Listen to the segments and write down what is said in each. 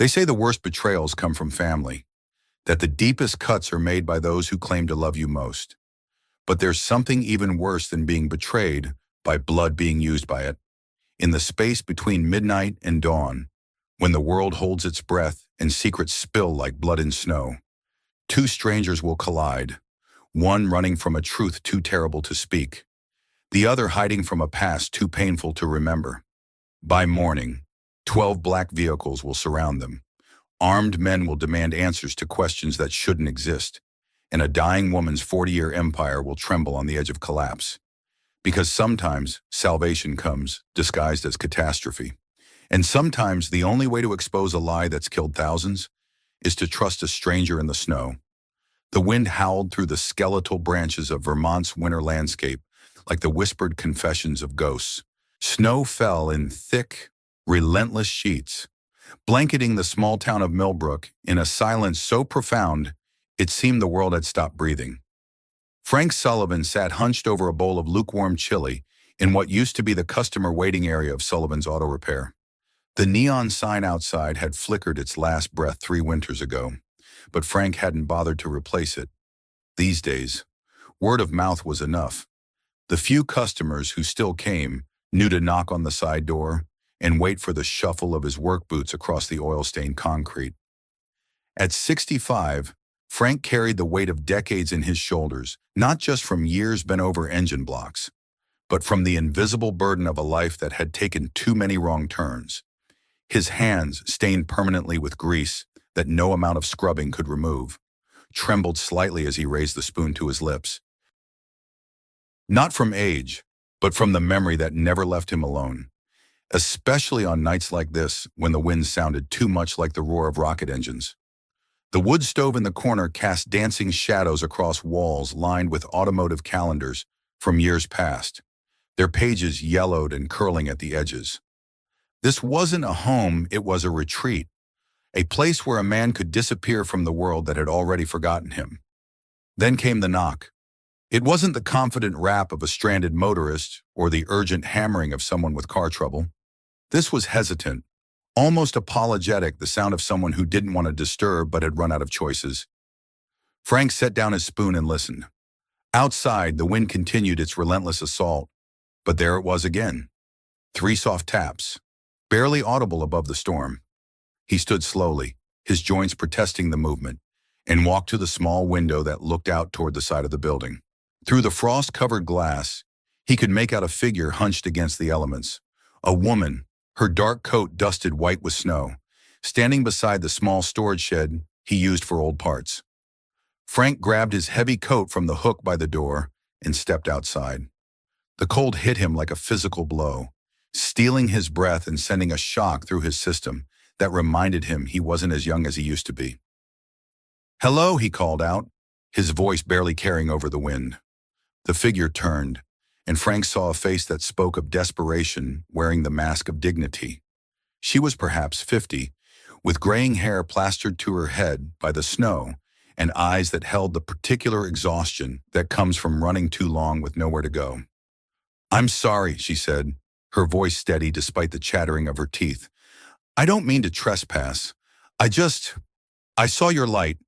They say the worst betrayals come from family, that the deepest cuts are made by those who claim to love you most. But there's something even worse than being betrayed by blood being used by it. In the space between midnight and dawn, when the world holds its breath and secrets spill like blood in snow, two strangers will collide, one running from a truth too terrible to speak, the other hiding from a past too painful to remember. By morning, 12 black vehicles will surround them. Armed men will demand answers to questions that shouldn't exist, and a dying woman's 40-year empire will tremble on the edge of collapse. Because sometimes salvation comes disguised as catastrophe, and sometimes the only way to expose a lie that's killed thousands is to trust a stranger in the snow. The wind howled through the skeletal branches of Vermont's winter landscape like the whispered confessions of ghosts. Snow fell in thick, relentless sheets, blanketing the small town of Millbrook in a silence so profound it seemed the world had stopped breathing. Frank Sullivan sat hunched over a bowl of lukewarm chili in what used to be the customer waiting area of Sullivan's Auto Repair. The neon sign outside had flickered its last breath 3 winters ago, but Frank hadn't bothered to replace it. These days, word of mouth was enough. The few customers who still came knew to knock on the side door and wait for the shuffle of his work boots across the oil-stained concrete. At 65, Frank carried the weight of decades in his shoulders, not just from years bent over engine blocks, but from the invisible burden of a life that had taken too many wrong turns. His hands, stained permanently with grease that no amount of scrubbing could remove, trembled slightly as he raised the spoon to his lips. Not from age, but from the memory that never left him alone, especially on nights like this when the wind sounded too much like the roar of rocket engines. The wood stove in the corner cast dancing shadows across walls lined with automotive calendars from years past, their pages yellowed and curling at the edges. This wasn't a home, it was a retreat, a place where a man could disappear from the world that had already forgotten him. Then came the knock. It wasn't the confident rap of a stranded motorist or the urgent hammering of someone with car trouble. This was hesitant, almost apologetic, the sound of someone who didn't want to disturb but had run out of choices. Frank set down his spoon and listened. Outside, the wind continued its relentless assault, but there it was again. 3 soft taps, barely audible above the storm. He stood slowly, his joints protesting the movement, and walked to the small window that looked out toward the side of the building. Through the frost-covered glass, he could make out a figure hunched against the elements. A woman, her dark coat dusted white with snow, standing beside the small storage shed he used for old parts. Frank grabbed his heavy coat from the hook by the door and stepped outside. The cold hit him like a physical blow, stealing his breath and sending a shock through his system that reminded him he wasn't as young as he used to be. "Hello," he called out, his voice barely carrying over the wind. The figure turned, and Frank saw a face that spoke of desperation wearing the mask of dignity. She was perhaps 50, with graying hair plastered to her head by the snow and eyes that held the particular exhaustion that comes from running too long with nowhere to go. "I'm sorry," she said, her voice steady despite the chattering of her teeth. "I don't mean to trespass. I saw your light,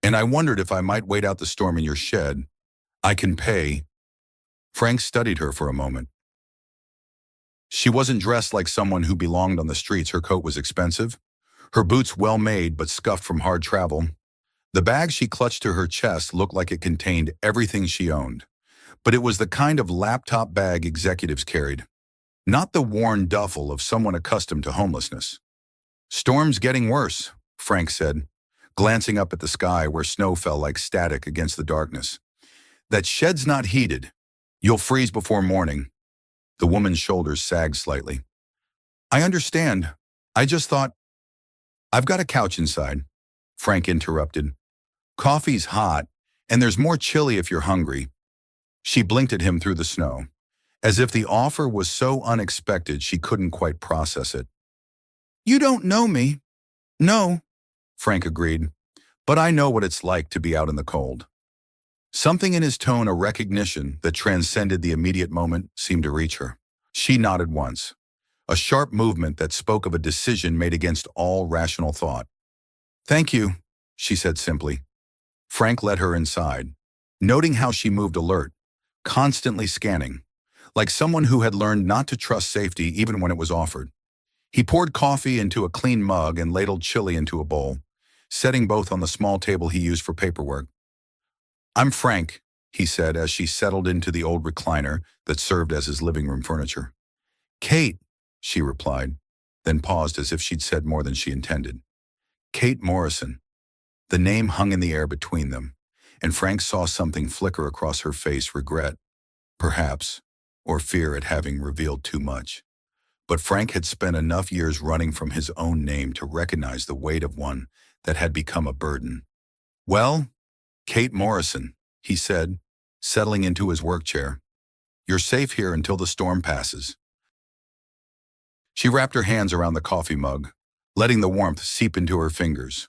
and I wondered if I might wait out the storm in your shed. I can pay." Frank studied her for a moment. She wasn't dressed like someone who belonged on the streets. Her coat was expensive, her boots well-made but scuffed from hard travel. The bag she clutched to her chest looked like it contained everything she owned, but it was the kind of laptop bag executives carried, not the worn duffel of someone accustomed to homelessness. "Storm's getting worse," Frank said, glancing up at the sky where snow fell like static against the darkness. "That shed's not heated. You'll freeze before morning." The woman's shoulders sagged slightly. "I understand. I just thought—" "I've got a couch inside," Frank interrupted. "Coffee's hot, and there's more chili if you're hungry." She blinked at him through the snow, as if the offer was so unexpected she couldn't quite process it. "You don't know me." "No," Frank agreed, "but I know what it's like to be out in the cold." Something in his tone, a recognition that transcended the immediate moment, seemed to reach her. She nodded once. a sharp movement that spoke of a decision made against all rational thought. "Thank you," she said simply. Frank led her inside, noting how she moved alert, constantly scanning, like someone who had learned not to trust safety even when it was offered. He poured coffee into a clean mug and ladled chili into a bowl, setting both on the small table he used for paperwork. "I'm Frank," he said as she settled into the old recliner that served as his living room furniture. "Kate," she replied, then paused as if she'd said more than she intended. Kate Morrison. The name hung in the air between them, and Frank saw something flicker across her face, regret, perhaps, or fear at having revealed too much. But Frank had spent enough years running from his own name to recognize the weight of one that had become a burden. "Well, Kate Morrison," he said, settling into his work chair. "You're safe here until the storm passes." She wrapped her hands around the coffee mug, letting the warmth seep into her fingers.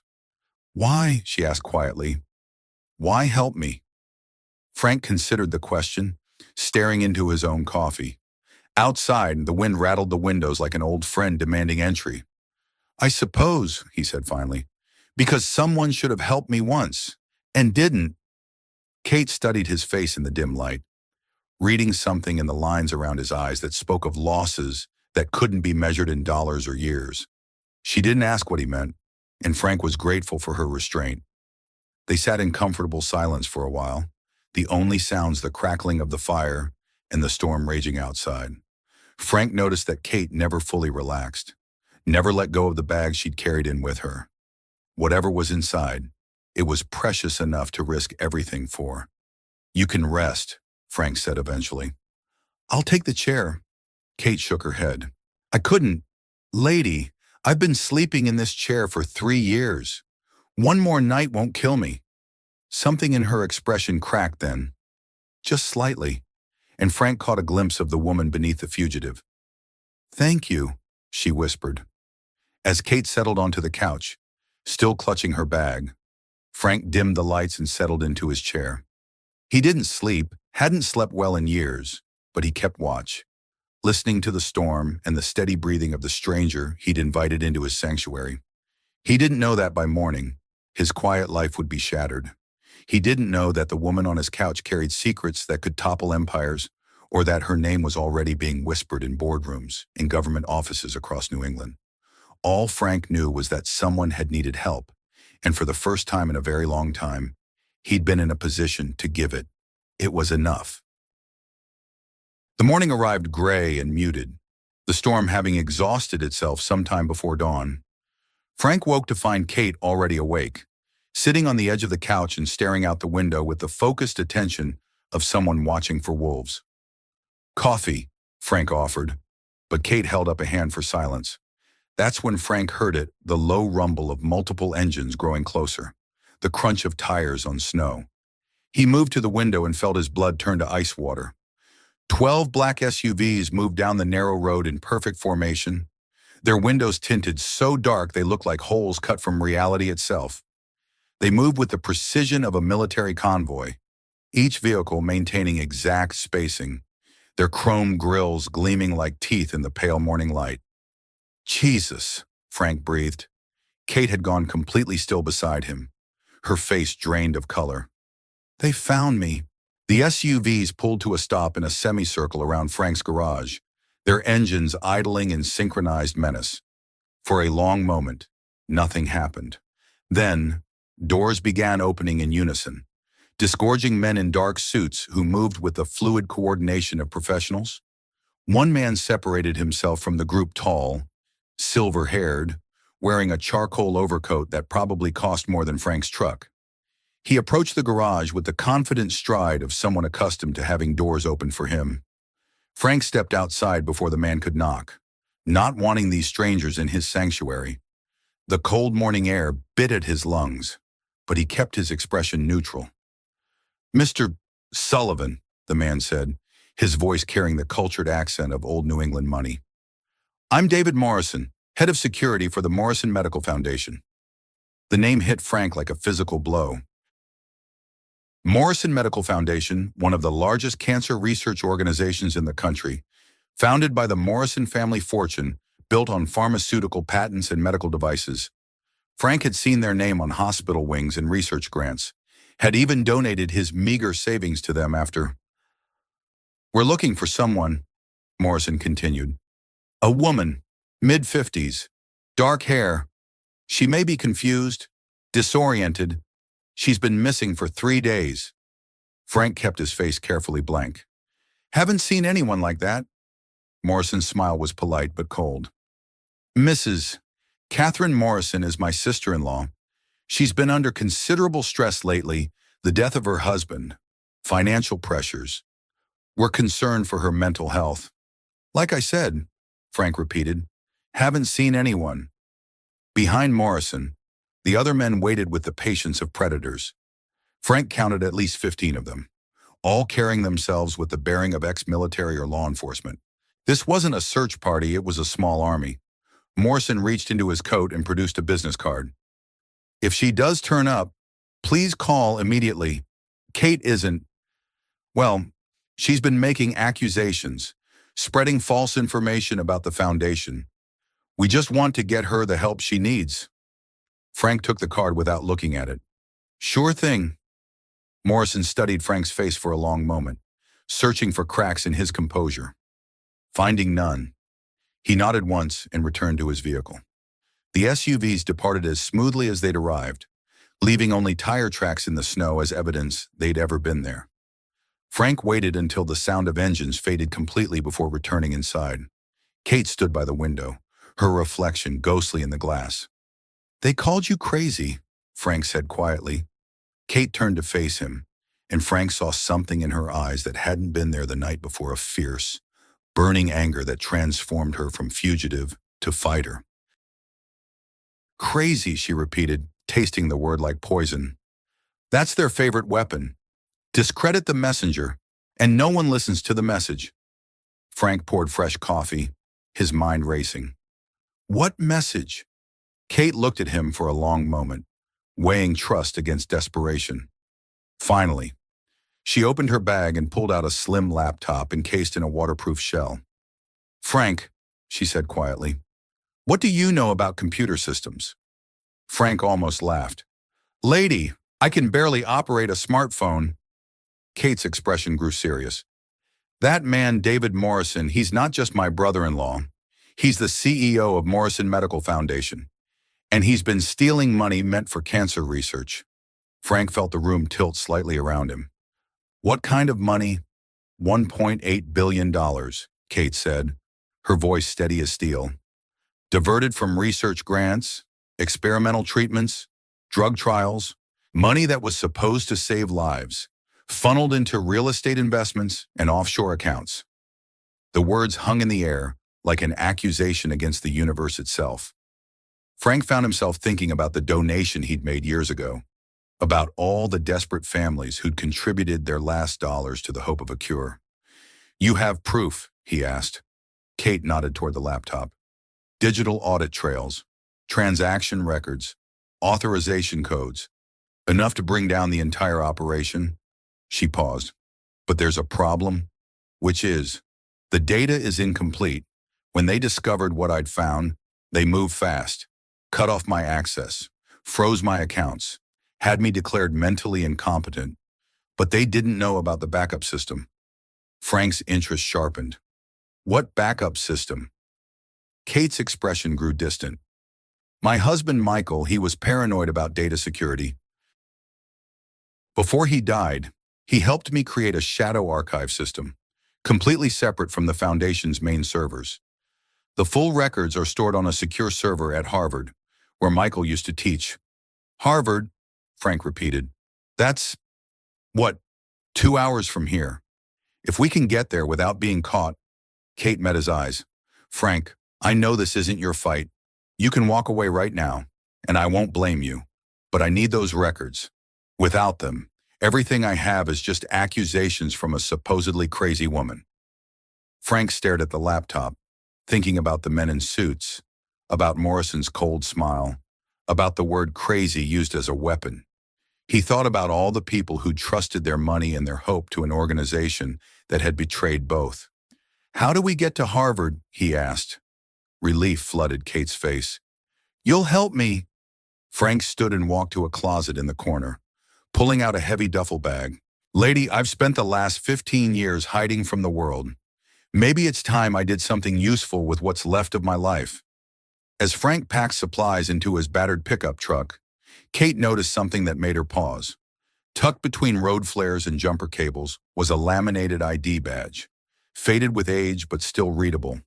"Why?" she asked quietly. "Why help me?" Frank considered the question, staring into his own coffee. Outside, the wind rattled the windows like an old friend demanding entry. "I suppose," he said finally, "because someone should have helped me once, and didn't." Kate studied his face in the dim light, reading something in the lines around his eyes that spoke of losses that couldn't be measured in dollars or years. She didn't ask what he meant, and Frank was grateful for her restraint. They sat in comfortable silence for a while, the only sounds the crackling of the fire and the storm raging outside. Frank noticed that Kate never fully relaxed, never let go of the bag she'd carried in with her. Whatever was inside, it was precious enough to risk everything for. "You can rest," Frank said eventually. "I'll take the chair." Kate shook her head. "I couldn't. Lady, I've been sleeping in this chair for 3 years. One more night won't kill me." Something in her expression cracked then, just slightly, and Frank caught a glimpse of the woman beneath the fugitive. "Thank you," she whispered. As Kate settled onto the couch, still clutching her bag, Frank dimmed the lights and settled into his chair. He didn't sleep, hadn't slept well in years, but he kept watch, listening to the storm and the steady breathing of the stranger he'd invited into his sanctuary. He didn't know that by morning, his quiet life would be shattered. He didn't know that the woman on his couch carried secrets that could topple empires, or that her name was already being whispered in boardrooms, in government offices across New England. All Frank knew was that someone had needed help, and for the first time in a very long time, he'd been in a position to give it. It was enough. The morning arrived gray and muted, the storm having exhausted itself sometime before dawn. Frank woke to find Kate already awake, sitting on the edge of the couch and staring out the window with the focused attention of someone watching for wolves. "Coffee," Frank offered, but Kate held up a hand for silence. That's when Frank heard it, the low rumble of multiple engines growing closer, the crunch of tires on snow. He moved to the window and felt his blood turn to ice water. 12 black SUVs moved down the narrow road in perfect formation, their windows tinted so dark they looked like holes cut from reality itself. They moved with the precision of a military convoy, each vehicle maintaining exact spacing, their chrome grills gleaming like teeth in the pale morning light. "Jesus," Frank breathed. Kate had gone completely still beside him, her face drained of color. "They found me." The SUVs pulled to a stop in a semicircle around Frank's garage, their engines idling in synchronized menace. For a long moment, nothing happened. Then, doors began opening in unison, disgorging men in dark suits who moved with the fluid coordination of professionals. One man separated himself from the group, tall, silver-haired, wearing a charcoal overcoat that probably cost more than Frank's truck. He approached the garage with the confident stride of someone accustomed to having doors open for him. Frank stepped outside before the man could knock, not wanting these strangers in his sanctuary. The cold morning air bit at his lungs, but he kept his expression neutral. "Mr. Sullivan," the man said, his voice carrying the cultured accent of old New England money. "I'm David Morrison, head of security for the Morrison Medical Foundation." The name hit Frank like a physical blow. Morrison Medical Foundation, one of the largest cancer research organizations in the country, Founded by the Morrison family fortune, built on pharmaceutical patents and medical devices, Frank had seen their name on hospital wings and research grants, had even donated his meager savings to them after. "We're looking for someone," Morrison continued. "A woman, mid-50s, dark hair. She may be confused, disoriented. She's been missing for 3 days." Frank kept his face carefully blank. "Haven't seen anyone like that." Morrison's smile was polite but cold. "Mrs. Catherine Morrison is my sister-in-law. She's been under considerable stress lately, the death of her husband, financial pressures. We're concerned for her mental health." "Like I said," Frank repeated, "haven't seen anyone." Behind Morrison, the other men waited with the patience of predators. Frank counted at least 15 of them, all carrying themselves with the bearing of ex-military or law enforcement. This wasn't a search party, it was a small army. Morrison reached into his coat and produced a business card. "If she does turn up, please call immediately. Kate isn't, well, she's been making accusations, spreading false information about the foundation. We just want to get her the help she needs." Frank took the card without looking at it. "Sure thing." Morrison studied Frank's face for a long moment, searching for cracks in his composure. Finding none, he nodded once and returned to his vehicle. The SUVs departed as smoothly as they'd arrived, leaving only tire tracks in the snow as evidence they'd ever been there. Frank waited until the sound of engines faded completely before returning inside. Kate stood by the window, her reflection ghostly in the glass. "They called you crazy," Frank said quietly. Kate turned to face him, and Frank saw something in her eyes that hadn't been there the night before, a fierce, burning anger that transformed her from fugitive to fighter. "Crazy," she repeated, tasting the word like poison. "That's their favorite weapon. Discredit the messenger, and no one listens to the message." Frank poured fresh coffee, his mind racing. "What message?" Kate looked at him for a long moment, weighing trust against desperation. Finally, she opened her bag and pulled out a slim laptop encased in a waterproof shell. "Frank," she said quietly, "what do you know about computer systems?" Frank almost laughed. "Lady, I can barely operate a smartphone." Kate's expression grew serious. "That man, David Morrison, he's not just my brother-in-law. He's the CEO of Morrison Medical Foundation. And he's been stealing money meant for cancer research." Frank felt the room tilt slightly around him. "What kind of money?" $1.8 billion, Kate said, her voice steady as steel. "Diverted from research grants, experimental treatments, drug trials, money that was supposed to save lives, funneled into real estate investments and offshore accounts." The words hung in the air like an accusation against the universe itself. Frank found himself thinking about the donation he'd made years ago, about all the desperate families who'd contributed their last dollars to the hope of a cure. "You have proof?" he asked. Kate nodded toward the laptop. "Digital audit trails, transaction records, authorization codes. Enough to bring down the entire operation?" She paused. "But there's a problem, which is, the data is incomplete. When they discovered what I'd found, they moved fast, cut off my access, froze my accounts, had me declared mentally incompetent. But they didn't know about the backup system." Frank's interest sharpened. "What backup system?" Kate's expression grew distant. "My husband, Michael, he was paranoid about data security. Before he died, he helped me create a shadow archive system, completely separate from the Foundation's main servers. The full records are stored on a secure server at Harvard, where Michael used to teach." "Harvard," Frank repeated. "That's, what, 2 hours from here. If we can get there without being caught." Kate met his eyes. "Frank, I know this isn't your fight. You can walk away right now, and I won't blame you. But I need those records. Without them, everything I have is just accusations from a supposedly crazy woman." Frank stared at the laptop, thinking about the men in suits, about Morrison's cold smile, about the word crazy used as a weapon. He thought about all the people who trusted their money and their hope to an organization that had betrayed both. "How do we get to Harvard?" he asked. Relief flooded Kate's face. "You'll help me." Frank stood and walked to a closet in the corner, pulling out a heavy duffel bag. "Lady, I've spent the last 15 years hiding from the world. Maybe it's time I did something useful with what's left of my life." As Frank packed supplies into his battered pickup truck, Kate noticed something that made her pause. Tucked between road flares and jumper cables was a laminated ID badge, faded with age but still readable.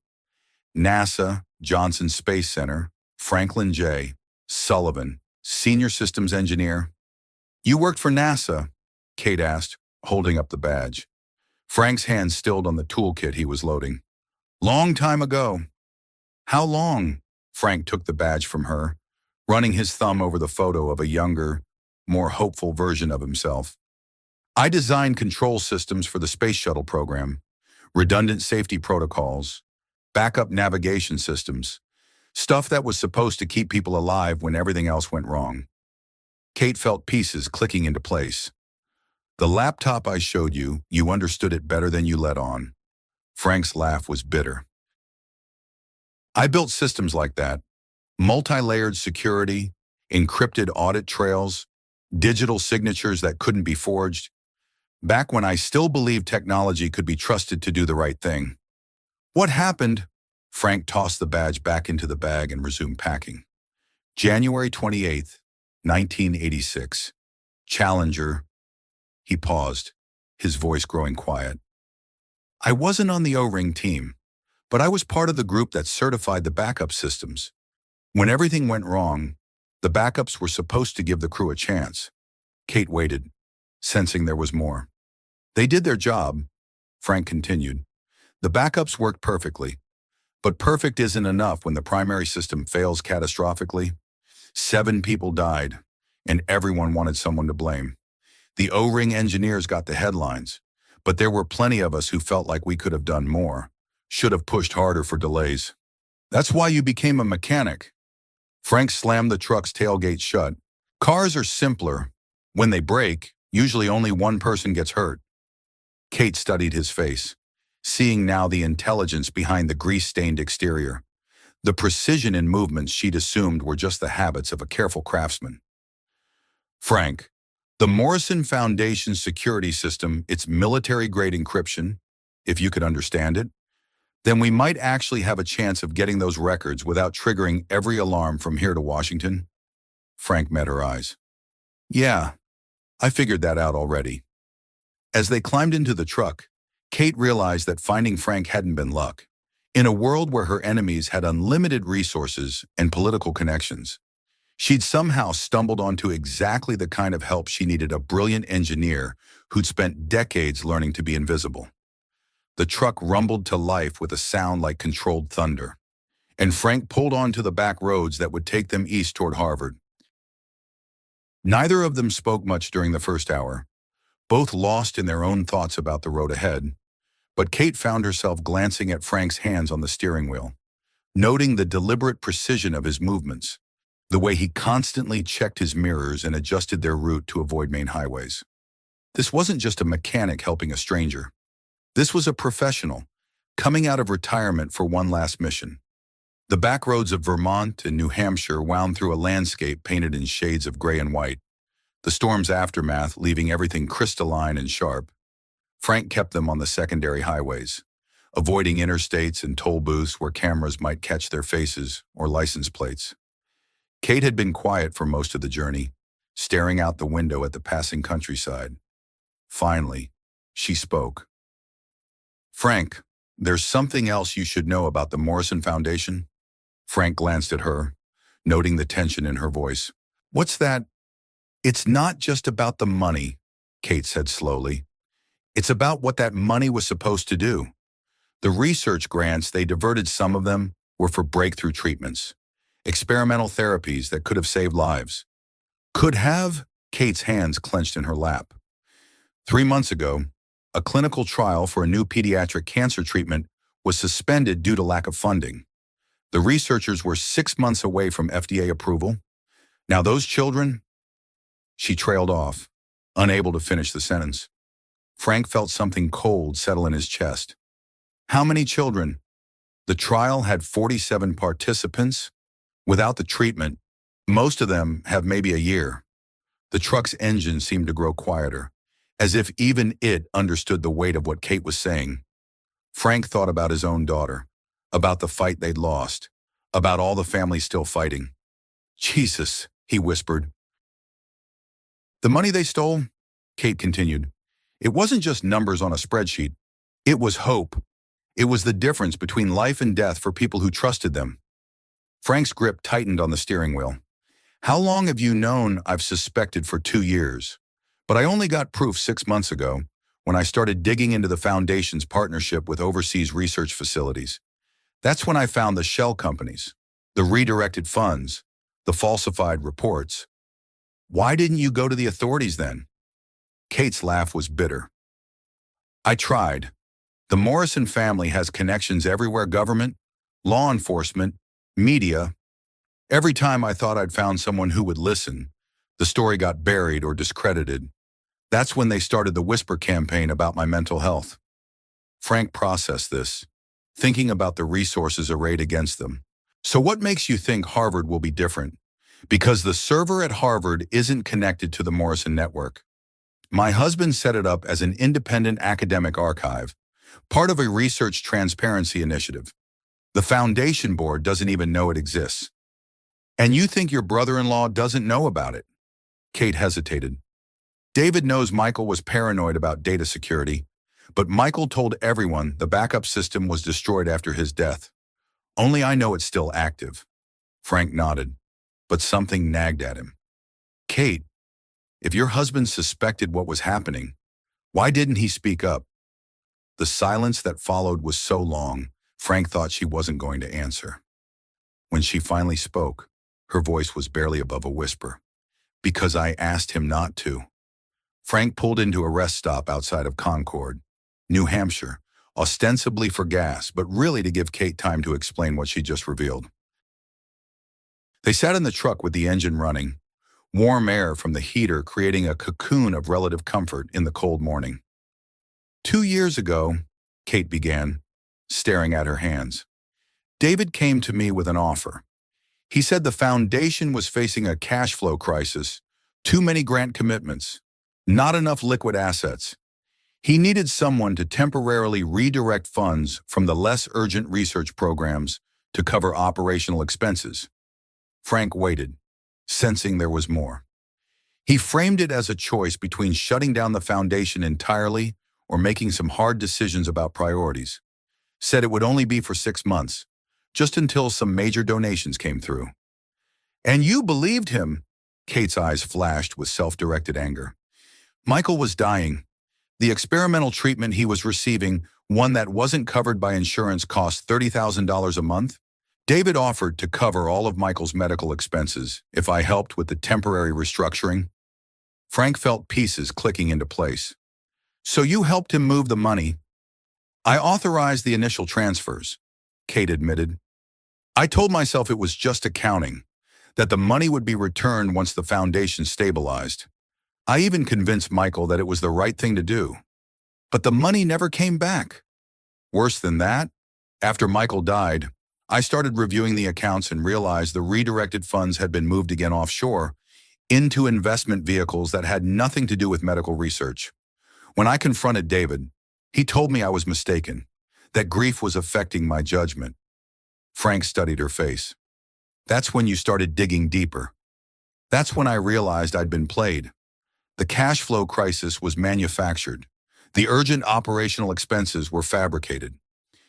NASA, Johnson Space Center, Franklin J. Sullivan, Senior Systems Engineer. "You worked for NASA?" Kate asked, holding up the badge. Frank's hand stilled on the toolkit he was loading. "Long time ago." "How long?" Frank took the badge from her, running his thumb over the photo of a younger, more hopeful version of himself. "I designed control systems for the space shuttle program, redundant safety protocols, backup navigation systems, stuff that was supposed to keep people alive when everything else went wrong." Kate felt pieces clicking into place. "The laptop I showed you, you understood it better than you let on." Frank's laugh was bitter. "I built systems like that. Multi-layered security, encrypted audit trails, digital signatures that couldn't be forged. Back when I still believed technology could be trusted to do the right thing." "What happened?" Frank tossed the badge back into the bag and resumed packing. "January 28th, 1986. Challenger." He paused, his voice growing quiet. "I wasn't on the O-ring team, but I was part of the group that certified the backup systems. When everything went wrong, the backups were supposed to give the crew a chance." Kate waited, sensing there was more. "They did their job," Frank continued. "The backups worked perfectly. But perfect isn't enough when the primary system fails catastrophically. 7 people died, and everyone wanted someone to blame. The O-ring engineers got the headlines, but there were plenty of us who felt like we could have done more, should have pushed harder for delays. That's why you became a mechanic." Frank slammed the truck's tailgate shut. "Cars are simpler. When they break, usually only one person gets hurt." Kate studied his face, seeing now the intelligence behind the grease-stained exterior, the precision in movements she'd assumed were just the habits of a careful craftsman. "Frank, the Morrison Foundation security system, it's military-grade encryption, if you could understand it, then we might actually have a chance of getting those records without triggering every alarm from here to Washington." Frank met her eyes. "Yeah, I figured that out already." As they climbed into the truck, Kate realized that finding Frank hadn't been luck. In a world where her enemies had unlimited resources and political connections, she'd somehow stumbled onto exactly the kind of help she needed: a brilliant engineer who'd spent decades learning to be invisible. The truck rumbled to life with a sound like controlled thunder, and Frank pulled onto the back roads that would take them east toward Harvard. Neither of them spoke much during the first hour, both lost in their own thoughts about the road ahead, but Kate found herself glancing at Frank's hands on the steering wheel, noting the deliberate precision of his movements, the way he constantly checked his mirrors and adjusted their route to avoid main highways. This wasn't just a mechanic helping a stranger. This was a professional, coming out of retirement for one last mission. The back roads of Vermont and New Hampshire wound through a landscape painted in shades of gray and white, the storm's aftermath leaving everything crystalline and sharp. Frank kept them on the secondary highways, avoiding interstates and toll booths where cameras might catch their faces or license plates. Kate had been quiet for most of the journey, staring out the window at the passing countryside. Finally, she spoke. "Frank, there's something else you should know about the Morrison Foundation." Frank glanced at her, noting the tension in her voice. "What's that?" "It's not just about the money," Kate said slowly. "It's about what that money was supposed to do. The research grants, they diverted some of them, were for breakthrough treatments, experimental therapies that could have saved lives." "Could have?" Kate's hands clenched in her lap. 3 months ago, a clinical trial for a new pediatric cancer treatment was suspended due to lack of funding. The researchers were 6 months away from FDA approval. Now those children... She trailed off, unable to finish the sentence. Frank felt something cold settle in his chest. How many children? The trial had 47 participants. Without the treatment, most of them have maybe a year. The truck's engine seemed to grow quieter, as if even it understood the weight of what Kate was saying. Frank thought about his own daughter, about the fight they'd lost, about all the family still fighting. Jesus, he whispered. The money they stole, Kate continued, it wasn't just numbers on a spreadsheet. It was hope. It was the difference between life and death for people who trusted them. Frank's grip tightened on the steering wheel. How long have you known? I've suspected for 2 years. But I only got proof 6 months ago when I started digging into the Foundation's partnership with overseas research facilities. That's when I found the shell companies, the redirected funds, the falsified reports. Why didn't you go to the authorities then? Kate's laugh was bitter. I tried. The Morrison family has connections everywhere: government, law enforcement, media. Every time I thought I'd found someone who would listen, the story got buried or discredited. That's when they started the whisper campaign about my mental health. Frank processed this, thinking about the resources arrayed against them. So what makes you think Harvard will be different? Because the server at Harvard isn't connected to the Morrison network. My husband set it up as an independent academic archive, part of a research transparency initiative. The Foundation board doesn't even know it exists. And you think your brother-in-law doesn't know about it? Kate hesitated. David knows Michael was paranoid about data security, but Michael told everyone the backup system was destroyed after his death. Only I know it's still active. Frank nodded, but something nagged at him. Kate, if your husband suspected what was happening, why didn't he speak up? The silence that followed was so long, Frank thought she wasn't going to answer. When she finally spoke, her voice was barely above a whisper. Because I asked him not to. Frank pulled into a rest stop outside of Concord, New Hampshire, ostensibly for gas, but really to give Kate time to explain what she just revealed. They sat in the truck with the engine running, warm air from the heater creating a cocoon of relative comfort in the cold morning. 2 years ago, Kate began, staring at her hands. David came to me with an offer. He said the Foundation was facing a cash flow crisis, too many grant commitments, not enough liquid assets. He needed someone to temporarily redirect funds from the less urgent research programs to cover operational expenses. Frank waited, sensing there was more. He framed it as a choice between shutting down the Foundation entirely or making some hard decisions about priorities. Said it would only be for 6 months, just until some major donations came through. And you believed him? Kate's eyes flashed with self-directed anger. Michael was dying. The experimental treatment he was receiving, one that wasn't covered by insurance, cost $30,000 a month. David offered to cover all of Michael's medical expenses if I helped with the temporary restructuring. Frank felt pieces clicking into place. So you helped him move the money? I authorized the initial transfers, Kate admitted. I told myself it was just accounting, that the money would be returned once the Foundation stabilized. I even convinced Michael that it was the right thing to do. But the money never came back. Worse than that, after Michael died, I started reviewing the accounts and realized the redirected funds had been moved again offshore into investment vehicles that had nothing to do with medical research. When I confronted David, he told me I was mistaken, that grief was affecting my judgment. Frank studied her face. That's when you started digging deeper. That's when I realized I'd been played. The cash flow crisis was manufactured. The urgent operational expenses were fabricated.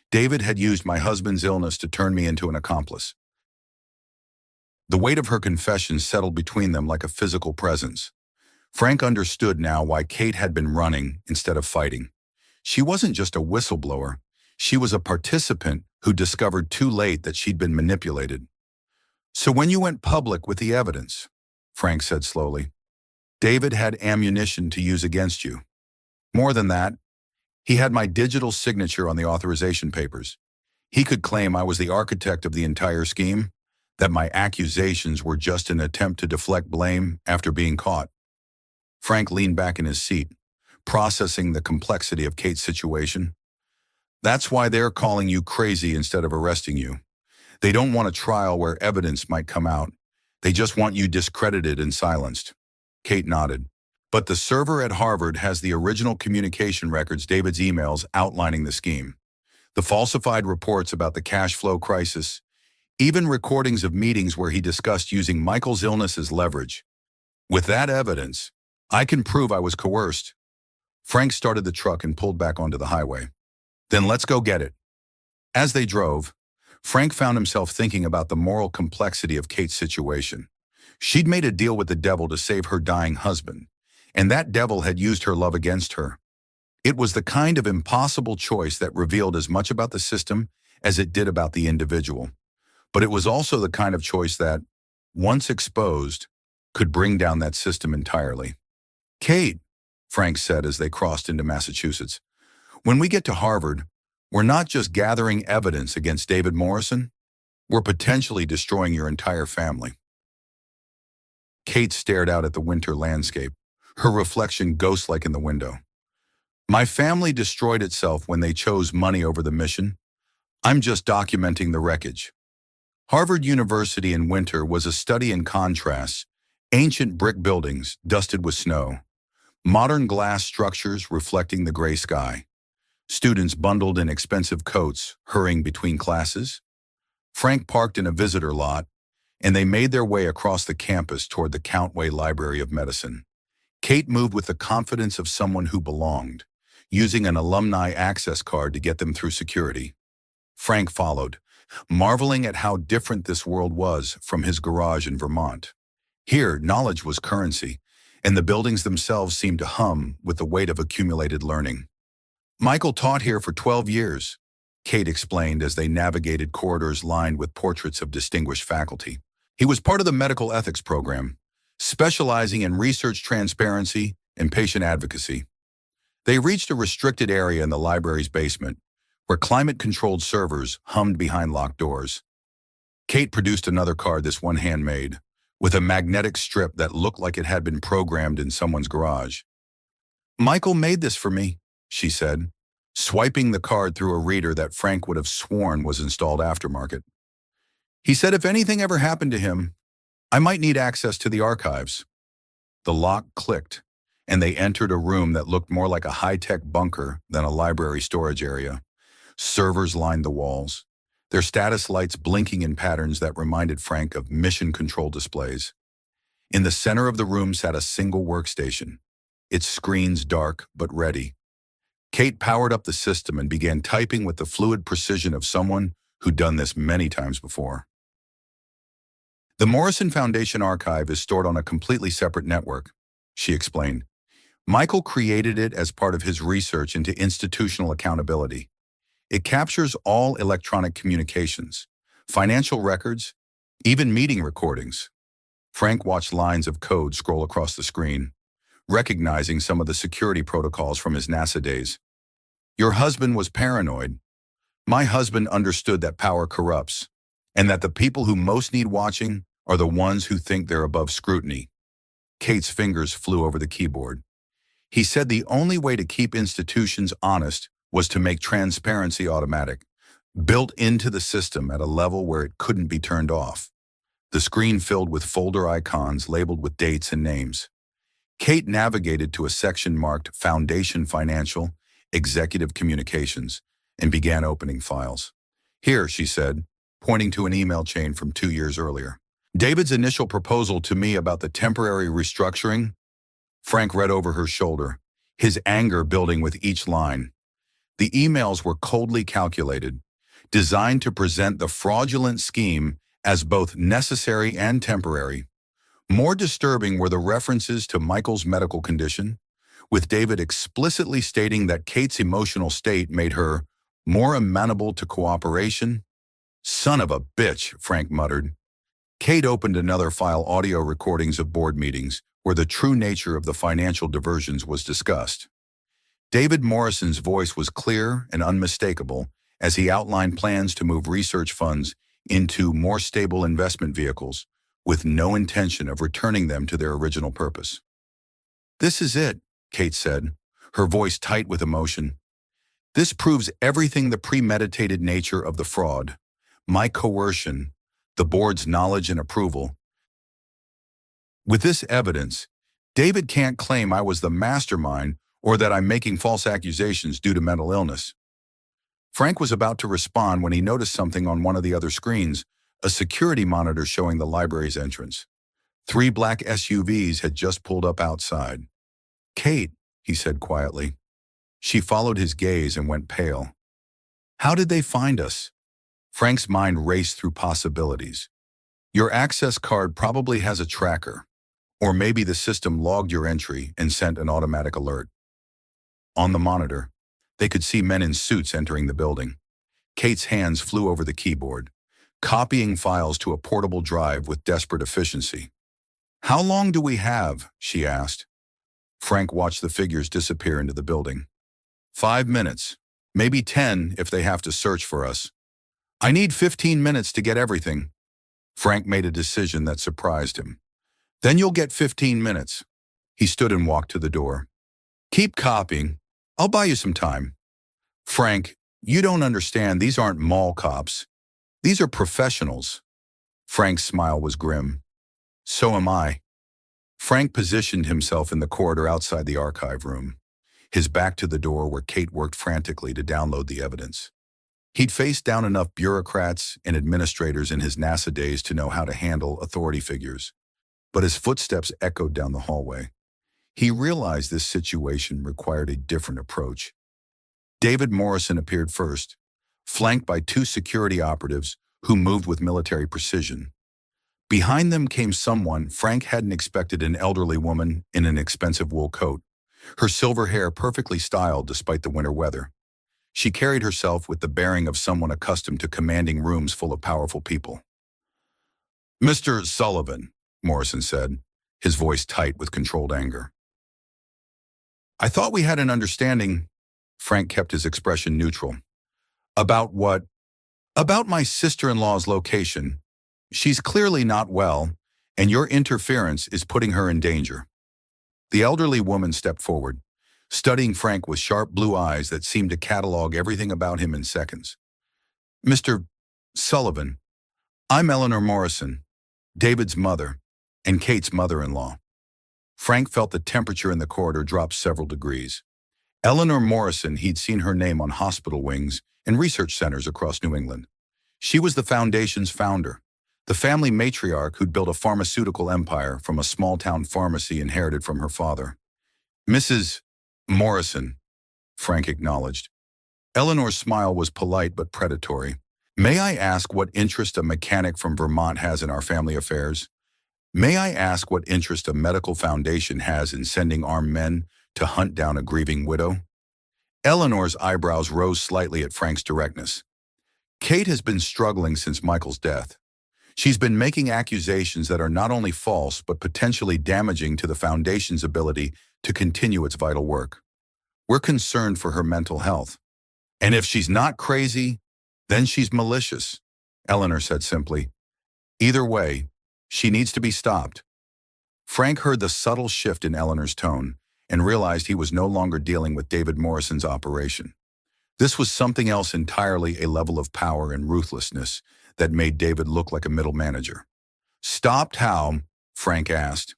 David had used my husband's illness to turn me into an accomplice. The weight of her confession settled between them like a physical presence. Frank understood now why Kate had been running instead of fighting. She wasn't just a whistleblower. She was a participant who discovered too late that she'd been manipulated. So when you went public with the evidence, Frank said slowly, David had ammunition to use against you. More than that, he had my digital signature on the authorization papers. He could claim I was the architect of the entire scheme, that my accusations were just an attempt to deflect blame after being caught. Frank leaned back in his seat, processing the complexity of Kate's situation. That's why they're calling you crazy instead of arresting you. They don't want a trial where evidence might come out. They just want you discredited and silenced. Kate nodded. But the server at Harvard has the original communication records, David's emails outlining the scheme, the falsified reports about the cash flow crisis, even recordings of meetings where he discussed using Michael's illness as leverage. With that evidence, I can prove I was coerced. Frank started the truck and pulled back onto the highway. Then let's go get it. As they drove, Frank found himself thinking about the moral complexity of Kate's situation. She'd made a deal with the devil to save her dying husband, and that devil had used her love against her. It was the kind of impossible choice that revealed as much about the system as it did about the individual. But it was also the kind of choice that, once exposed, could bring down that system entirely. Kate, Frank said as they crossed into Massachusetts, when we get to Harvard, we're not just gathering evidence against David Morrison, we're potentially destroying your entire family. Kate stared out at the winter landscape, her reflection ghost-like in the window. My family destroyed itself when they chose money over the mission. I'm just documenting the wreckage. Harvard University in winter was a study in contrasts, ancient brick buildings dusted with snow, modern glass structures reflecting the gray sky, students bundled in expensive coats hurrying between classes. Frank parked in a visitor lot, and they made their way across the campus toward the Countway Library of Medicine. Kate moved with the confidence of someone who belonged, using an alumni access card to get them through security. Frank followed, marveling at how different this world was from his garage in Vermont. Here, knowledge was currency, and the buildings themselves seemed to hum with the weight of accumulated learning. Michael taught here for 12 years, Kate explained as they navigated corridors lined with portraits of distinguished faculty. He was part of the medical ethics program, specializing in research transparency and patient advocacy. They reached a restricted area in the library's basement, where climate-controlled servers hummed behind locked doors. Kate produced another card, this one handmade, with a magnetic strip that looked like it had been programmed in someone's garage. Michael made this for me, she said, swiping the card through a reader that Frank would have sworn was installed aftermarket. He said if anything ever happened to him, I might need access to the archives. The lock clicked, and they entered a room that looked more like a high-tech bunker than a library storage area. Servers lined the walls, their status lights blinking in patterns that reminded Frank of mission control displays. In the center of the room sat a single workstation, its screens dark but ready. Kate powered up the system and began typing with the fluid precision of someone who'd done this many times before. The Morrison Foundation archive is stored on a completely separate network, she explained. Michael created it as part of his research into institutional accountability. It captures all electronic communications, financial records, even meeting recordings. Frank watched lines of code scroll across the screen, recognizing some of the security protocols from his NASA days. Your husband was paranoid. My husband understood that power corrupts, and that the people who most need watching are the ones who think they're above scrutiny. Kate's fingers flew over the keyboard. He said the only way to keep institutions honest was to make transparency automatic, built into the system at a level where it couldn't be turned off. The screen filled with folder icons labeled with dates and names. Kate navigated to a section marked Foundation Financial, Executive Communications, and began opening files. Here, she said, pointing to an email chain from 2 years earlier. David's initial proposal to me about the temporary restructuring. Frank read over her shoulder, his anger building with each line. The emails were coldly calculated, designed to present the fraudulent scheme as both necessary and temporary. More disturbing were the references to Michael's medical condition, with David explicitly stating that Kate's emotional state made her more amenable to cooperation. Son of a bitch, Frank muttered. Kate opened another file, audio recordings of board meetings, where the true nature of the financial diversions was discussed. David Morrison's voice was clear and unmistakable as he outlined plans to move research funds into more stable investment vehicles, with no intention of returning them to their original purpose. This is it, Kate said, her voice tight with emotion. This proves everything: the premeditated nature of the fraud, my coercion, the board's knowledge and approval. With this evidence, David can't claim I was the mastermind or that I'm making false accusations due to mental illness. Frank was about to respond when he noticed something on one of the other screens, a security monitor showing the library's entrance. 3 black SUVs had just pulled up outside. "Kate," he said quietly. She followed his gaze and went pale. "How did they find us?" Frank's mind raced through possibilities. Your access card probably has a tracker, or maybe the system logged your entry and sent an automatic alert. On the monitor, they could see men in suits entering the building. Kate's hands flew over the keyboard, copying files to a portable drive with desperate efficiency. "How long do we have?" she asked. Frank watched the figures disappear into the building. 5 minutes, maybe 10 if they have to search for us. I need 15 minutes to get everything. Frank made a decision that surprised him. Then you'll get 15 minutes. He stood and walked to the door. Keep copying. I'll buy you some time. Frank, you don't understand. These aren't mall cops. These are professionals. Frank's smile was grim. So am I. Frank positioned himself in the corridor outside the archive room, his back to the door where Kate worked frantically to download the evidence. He'd faced down enough bureaucrats and administrators in his NASA days to know how to handle authority figures. But his footsteps echoed down the hallway. He realized this situation required a different approach. David Morrison appeared first, flanked by 2 security operatives who moved with military precision. Behind them came someone Frank hadn't expected, an elderly woman in an expensive wool coat, her silver hair perfectly styled despite the winter weather. She carried herself with the bearing of someone accustomed to commanding rooms full of powerful people. "Mr. Sullivan," Morrison said, his voice tight with controlled anger. "I thought we had an understanding." Frank kept his expression neutral. "About what?" "About my sister-in-law's location. She's clearly not well, and your interference is putting her in danger." The elderly woman stepped forward, studying Frank with sharp blue eyes that seemed to catalog everything about him in seconds. "Mr. Sullivan, I'm Eleanor Morrison, David's mother, and Kate's mother-in-law." Frank felt the temperature in the corridor drop several degrees. Eleanor Morrison, he'd seen her name on hospital wings and research centers across New England. She was the foundation's founder, the family matriarch who'd built a pharmaceutical empire from a small-town pharmacy inherited from her father. "Mrs. Morrison," Frank acknowledged. Eleanor's smile was polite but predatory. "May I ask what interest a mechanic from Vermont has in our family affairs? May I ask what interest a medical foundation has in sending armed men to hunt down a grieving widow?" Eleanor's eyebrows rose slightly at Frank's directness. "Kate has been struggling since Michael's death. She's been making accusations that are not only false but potentially damaging to the foundation's ability to continue its vital work. We're concerned for her mental health. And if she's not crazy, then she's malicious," Eleanor said simply. "Either way, she needs to be stopped." Frank heard the subtle shift in Eleanor's tone and realized he was no longer dealing with David Morrison's operation. This was something else entirely, a level of power and ruthlessness that made David look like a middle manager. "Stopped how?" Frank asked.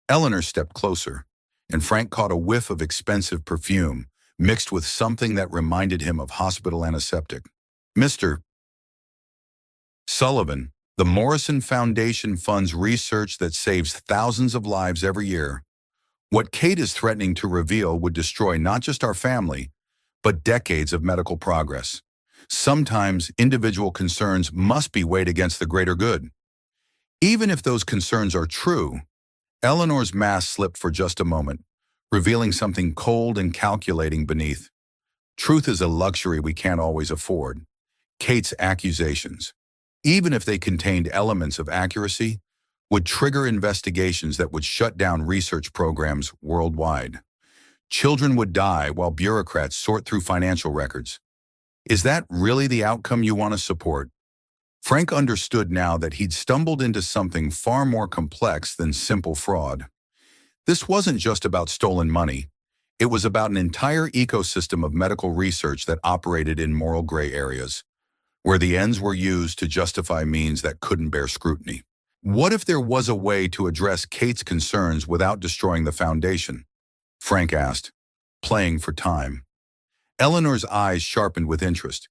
Eleanor stepped closer, and Frank caught a whiff of expensive perfume mixed with something that reminded him of hospital antiseptic. "Mr. Sullivan, the Morrison Foundation funds research that saves thousands of lives every year. What Kate is threatening to reveal would destroy not just our family, but decades of medical progress. Sometimes individual concerns must be weighed against the greater good." Even if those concerns are true, Eleanor's mask slipped for just a moment, revealing something cold and calculating beneath. Truth is a luxury we can't always afford. Kate's accusations, even if they contained elements of accuracy, would trigger investigations that would shut down research programs worldwide. Children would die while bureaucrats sort through financial records. Is that really the outcome you want to support? Frank understood now that he'd stumbled into something far more complex than simple fraud. This wasn't just about stolen money. It was about an entire ecosystem of medical research that operated in moral gray areas, where the ends were used to justify means that couldn't bear scrutiny. What if there was a way to address Kate's concerns without destroying the foundation? Frank asked, playing for time. Eleanor's eyes sharpened with interest.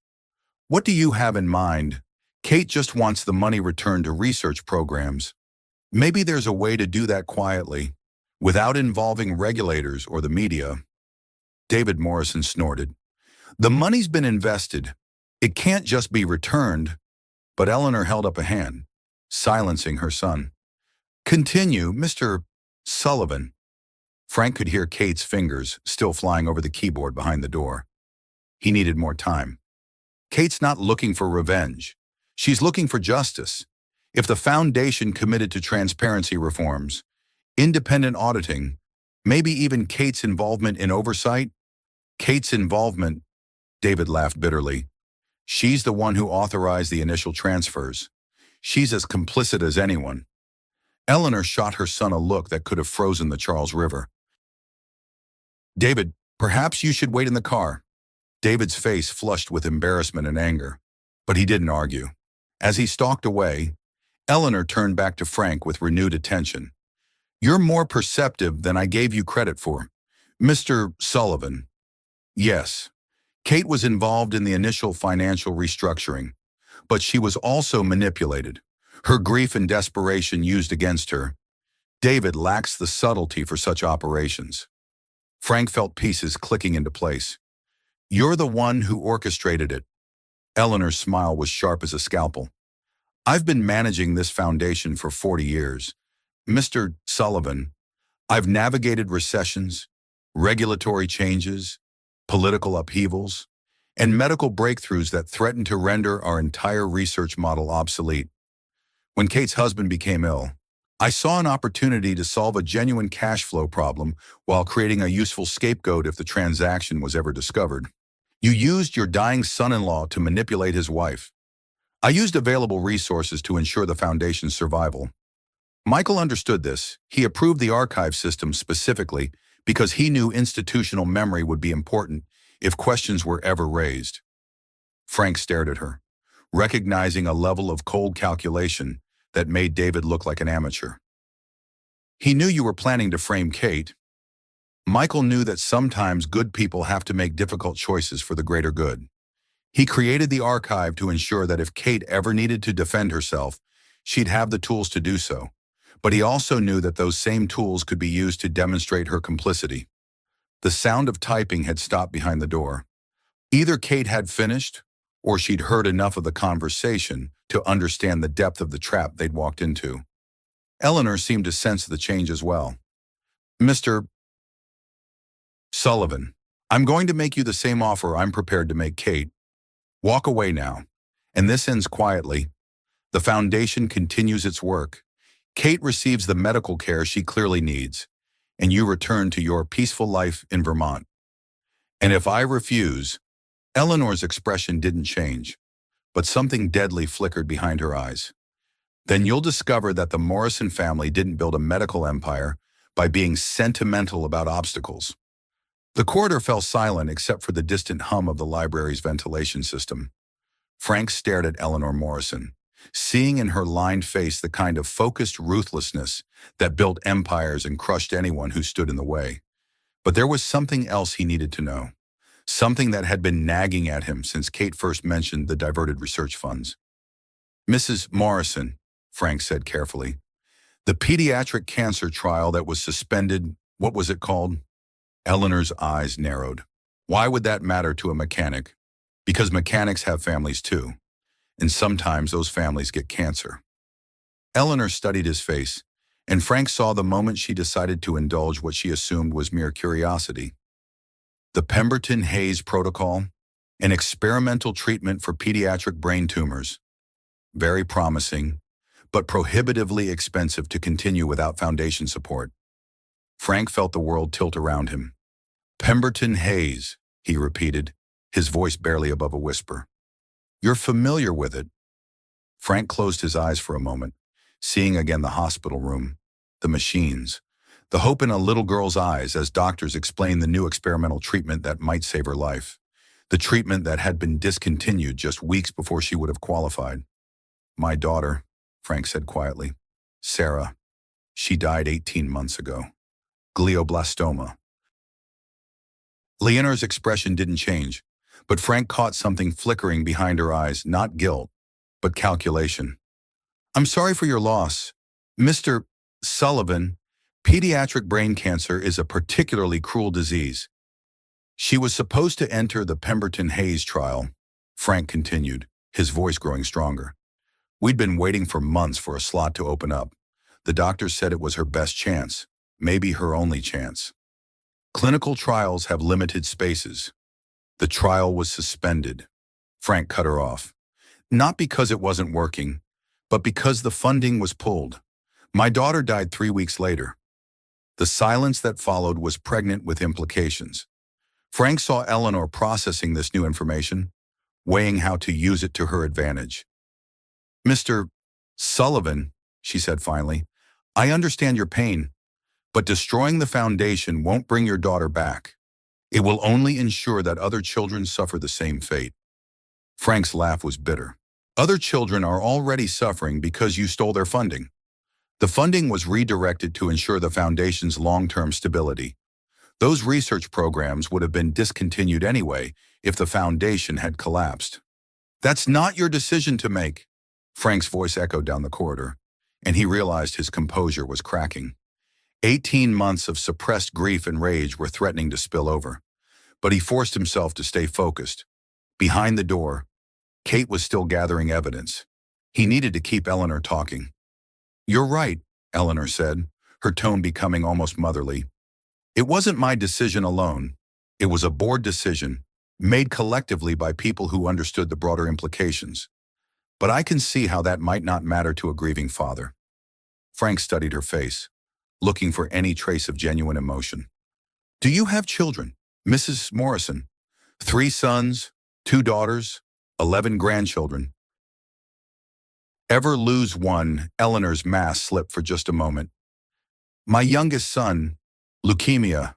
What do you have in mind? Kate just wants the money returned to research programs. Maybe there's a way to do that quietly, without involving regulators or the media. David Morrison snorted. The money's been invested. It can't just be returned. But Eleanor held up a hand, silencing her son. Continue, Mr. Sullivan. Frank could hear Kate's fingers still flying over the keyboard behind the door. He needed more time. Kate's not looking for revenge. She's looking for justice. If the foundation committed to transparency reforms, independent auditing, maybe even Kate's involvement in oversight? Kate's involvement, David laughed bitterly. She's the one who authorized the initial transfers. She's as complicit as anyone. Eleanor shot her son a look that could have frozen the Charles River. David, perhaps you should wait in the car. David's face flushed with embarrassment and anger, but he didn't argue. As he stalked away, Eleanor turned back to Frank with renewed attention. You're more perceptive than I gave you credit for, Mr. Sullivan. Yes, Kate was involved in the initial financial restructuring, but she was also manipulated, her grief and desperation used against her. David lacks the subtlety for such operations. Frank felt pieces clicking into place. You're the one who orchestrated it. Eleanor's smile was sharp as a scalpel. I've been managing this foundation for 40 years. Mr. Sullivan, I've navigated recessions, regulatory changes, political upheavals, and medical breakthroughs that threatened to render our entire research model obsolete. When Kate's husband became ill, I saw an opportunity to solve a genuine cash flow problem while creating a useful scapegoat if the transaction was ever discovered. You used your dying son-in-law to manipulate his wife. I used available resources to ensure the foundation's survival. Michael understood this. He approved the archive system specifically because he knew institutional memory would be important if questions were ever raised. Frank stared at her, recognizing a level of cold calculation that made David look like an amateur. He knew you were planning to frame Kate. Michael knew that sometimes good people have to make difficult choices for the greater good. He created the archive to ensure that if Kate ever needed to defend herself, she'd have the tools to do so. But he also knew that those same tools could be used to demonstrate her complicity. The sound of typing had stopped behind the door. Either Kate had finished, or she'd heard enough of the conversation to understand the depth of the trap they'd walked into. Eleanor seemed to sense the change as well. Mr. Sullivan, I'm going to make you the same offer I'm prepared to make Kate. Walk away now, and this ends quietly. The foundation continues its work. Kate receives the medical care she clearly needs, and you return to your peaceful life in Vermont. And if I refuse, Eleanor's expression didn't change, but something deadly flickered behind her eyes. Then you'll discover that the Morrison family didn't build a medical empire by being sentimental about obstacles. The corridor fell silent except for the distant hum of the library's ventilation system. Frank stared at Eleanor Morrison, seeing in her lined face the kind of focused ruthlessness that built empires and crushed anyone who stood in the way. But there was something else he needed to know, something that had been nagging at him since Kate first mentioned the diverted research funds. Mrs. Morrison, Frank said carefully, the pediatric cancer trial that was suspended, what was it called? Eleanor's eyes narrowed. Why would that matter to a mechanic? Because mechanics have families too, and sometimes those families get cancer. Eleanor studied his face, and Frank saw the moment she decided to indulge what she assumed was mere curiosity. The Pemberton-Hayes Protocol, an experimental treatment for pediatric brain tumors. Very promising, but prohibitively expensive to continue without foundation support. Frank felt the world tilt around him. Pemberton-Hayes, he repeated, his voice barely above a whisper. You're familiar with it. Frank closed his eyes for a moment, seeing again the hospital room, the machines, The hope in a little girl's eyes as doctors explained the new experimental treatment that might save her life. The treatment that had been discontinued just weeks before she would have qualified. "My daughter," Frank said quietly. "Sarah. She died 18 months ago. Glioblastoma." Leonor's expression didn't change, but Frank caught something flickering behind her eyes, not guilt, but calculation. "I'm sorry for your loss. Mr. Sullivan, pediatric brain cancer is a particularly cruel disease." "She was supposed to enter the Pemberton Hayes trial," Frank continued, his voice growing stronger. "We'd been waiting for months for a slot to open up. The doctor said it was her best chance, maybe her only chance. Clinical trials have limited spaces. The trial was suspended." Frank cut her off. "Not because it wasn't working, but because the funding was pulled. My daughter died 3 weeks later." The silence that followed was pregnant with implications. Frank saw Eleanor processing this new information, weighing how to use it to her advantage. "Mr. Sullivan," she said finally, "I understand your pain, but destroying the foundation won't bring your daughter back. It will only ensure that other children suffer the same fate." Frank's laugh was bitter. "Other children are already suffering because you stole their funding. The funding was redirected to ensure the foundation's long-term stability. Those research programs would have been discontinued anyway if the foundation had collapsed." "That's not your decision to make," Frank's voice echoed down the corridor, and he realized his composure was cracking. 18 months of suppressed grief and rage were threatening to spill over, but he forced himself to stay focused. Behind the door, Kate was still gathering evidence. He needed to keep Eleanor talking. "You're right," Eleanor said, her tone becoming almost motherly. "It wasn't my decision alone. It was a board decision, made collectively by people who understood the broader implications. But I can see how that might not matter to a grieving father." Frank studied her face, looking for any trace of genuine emotion. "Do you have children, Mrs. Morrison?" "3 sons, 2 daughters, 11 grandchildren." "Ever lose one?" Eleanor's mask slipped for just a moment. "My youngest son, leukemia,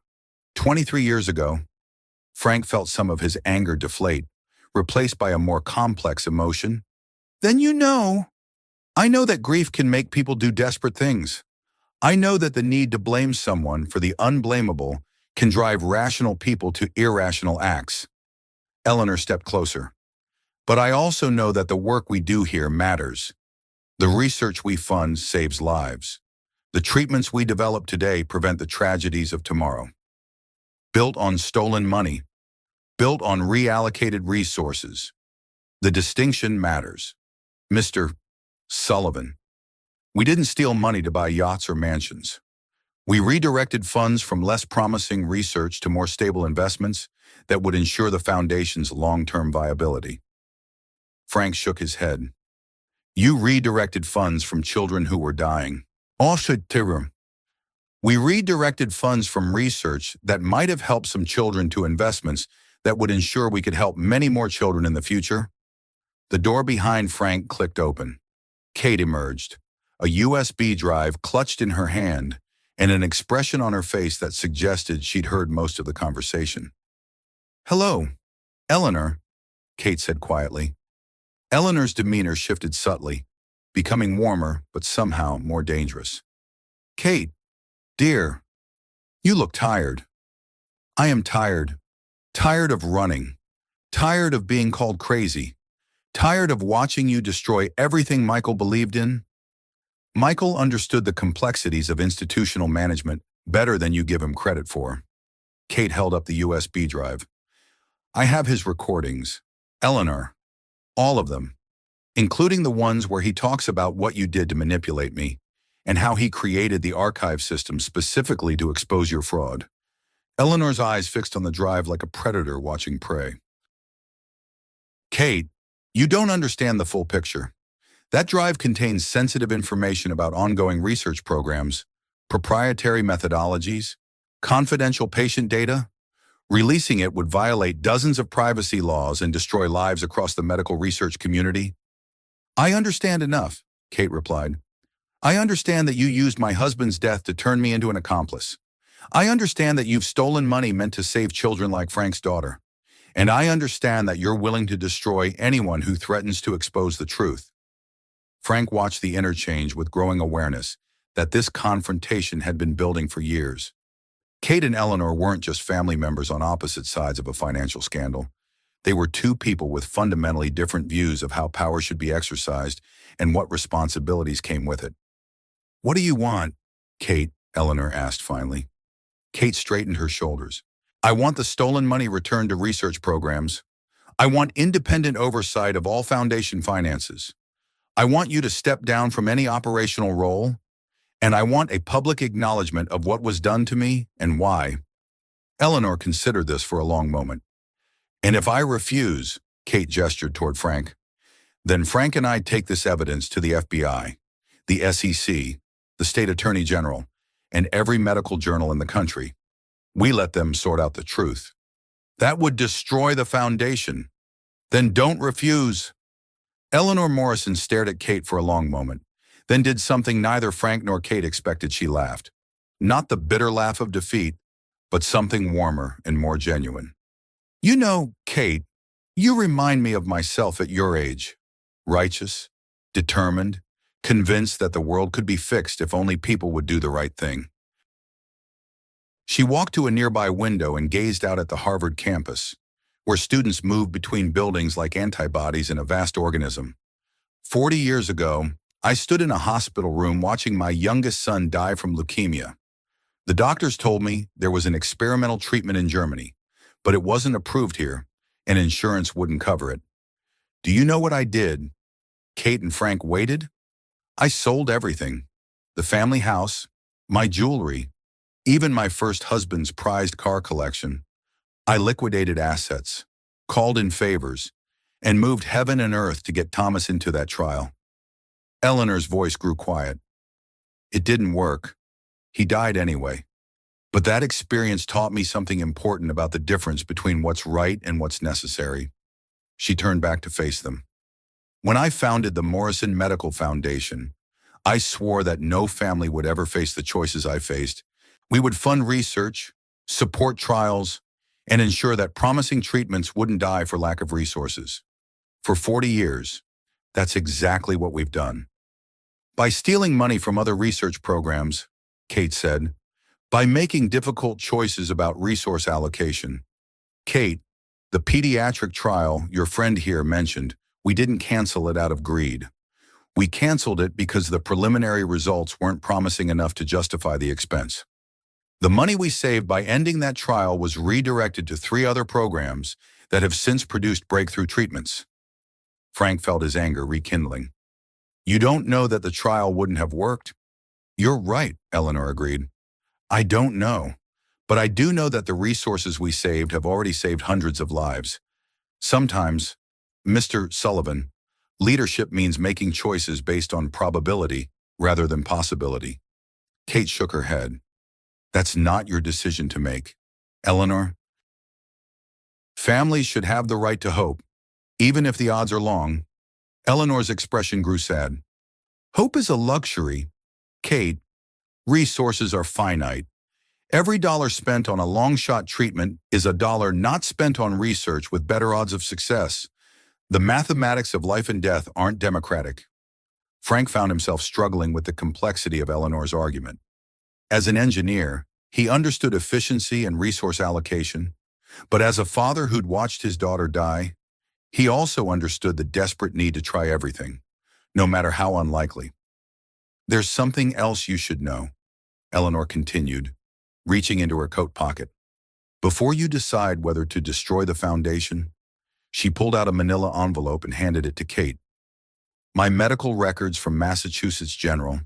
23 years ago." Frank felt some of his anger deflate, replaced by a more complex emotion. "Then you know. I know that grief can make people do desperate things. I know that the need to blame someone for the unblameable can drive rational people to irrational acts." Eleanor stepped closer. "But I also know that the work we do here matters. The research we fund saves lives. The treatments we develop today prevent the tragedies of tomorrow. Built on stolen money, built on reallocated resources. The distinction matters. Mr. Sullivan, we didn't steal money to buy yachts or mansions. We redirected funds from less promising research to more stable investments that would ensure the foundation's long-term viability." Frank shook his head. "You redirected funds from children who were dying. We redirected funds from research that might have helped some children to investments that would ensure we could help many more children in the future." The door behind Frank clicked open. Kate emerged, a USB drive clutched in her hand, and an expression on her face that suggested she'd heard most of the conversation. "Hello, Eleanor," Kate said quietly. Eleanor's demeanor shifted subtly, becoming warmer but somehow more dangerous. "Kate, dear, you look tired." "I am tired. Tired of running. Tired of being called crazy. Tired of watching you destroy everything Michael believed in." Michael understood the complexities of institutional management better than you give him credit for. Kate held up the USB drive. "I have his recordings, Eleanor. All of them, including the ones where he talks about what you did to manipulate me and how he created the archive system specifically to expose your fraud." Eleanor's eyes fixed on the drive like a predator watching prey. "Kate, you don't understand the full picture. That drive contains sensitive information about ongoing research programs, proprietary methodologies, confidential patient data. Releasing it would violate dozens of privacy laws and destroy lives across the medical research community." "I understand enough," Kate replied. I understand that you used my husband's death to turn me into an accomplice. I understand that you've stolen money meant to save children like Frank's daughter. And I understand that you're willing to destroy anyone who threatens to expose the truth. Frank watched the interchange with growing awareness that this confrontation had been building for years. Kate and Eleanor weren't just family members on opposite sides of a financial scandal. They were two people with fundamentally different views of how power should be exercised and what responsibilities came with it. "What do you want?" Eleanor asked finally. Kate straightened her shoulders. "I want the stolen money returned to research programs. I want independent oversight of all foundation finances. I want you to step down from any operational role, and I want a public acknowledgement of what was done to me and why." Eleanor considered this for a long moment. "And if I refuse," Kate gestured toward Frank, "then Frank and I take this evidence to the FBI, the SEC, the State Attorney General, and every medical journal in the country. We let them sort out the truth. That would destroy the foundation. Then don't refuse." Eleanor Morrison stared at Kate for a long moment, then did something neither Frank nor Kate expected. She laughed. Not the bitter laugh of defeat, but something warmer and more genuine. "You know, Kate, you remind me of myself at your age. Righteous, determined, convinced that the world could be fixed if only people would do the right thing." She walked to a nearby window and gazed out at the Harvard campus, where students moved between buildings like antibodies in a vast organism. 40 years ago, I stood in a hospital room watching my youngest son die from leukemia. The doctors told me there was an experimental treatment in Germany, but it wasn't approved here, and insurance wouldn't cover it. Do you know what I did? Kate and Frank waited. I sold everything. The family house, my jewelry, even my first husband's prized car collection. I liquidated assets, called in favors, and moved heaven and earth to get Thomas into that trial. Eleanor's voice grew quiet. It didn't work. He died anyway. But that experience taught me something important about the difference between what's right and what's necessary. She turned back to face them. When I founded the Morrison Medical Foundation, I swore that no family would ever face the choices I faced. We would fund research, support trials, and ensure that promising treatments wouldn't die for lack of resources. For 40 years, that's exactly what we've done. By stealing money from other research programs, Kate said, by making difficult choices about resource allocation. Kate, the pediatric trial your friend here mentioned, we didn't cancel it out of greed. We canceled it because the preliminary results weren't promising enough to justify the expense. The money we saved by ending that trial was redirected to 3 other programs that have since produced breakthrough treatments. Frank felt his anger rekindling. You don't know that the trial wouldn't have worked? You're right, Eleanor agreed. I don't know, but I do know that the resources we saved have already saved hundreds of lives. Sometimes, Mr. Sullivan, leadership means making choices based on probability rather than possibility. Kate shook her head. That's not your decision to make, Eleanor. Families should have the right to hope, even if the odds are long. Eleanor's expression grew sad. Hope is a luxury, Kate. Resources are finite. Every dollar spent on a long-shot treatment is a dollar not spent on research with better odds of success. The mathematics of life and death aren't democratic. Frank found himself struggling with the complexity of Eleanor's argument. As an engineer, he understood efficiency and resource allocation, but as a father who'd watched his daughter die, he also understood the desperate need to try everything, no matter how unlikely. There's something else you should know, Eleanor continued, reaching into her coat pocket. Before you decide whether to destroy the foundation, she pulled out a manila envelope and handed it to Kate. My medical records from Massachusetts General,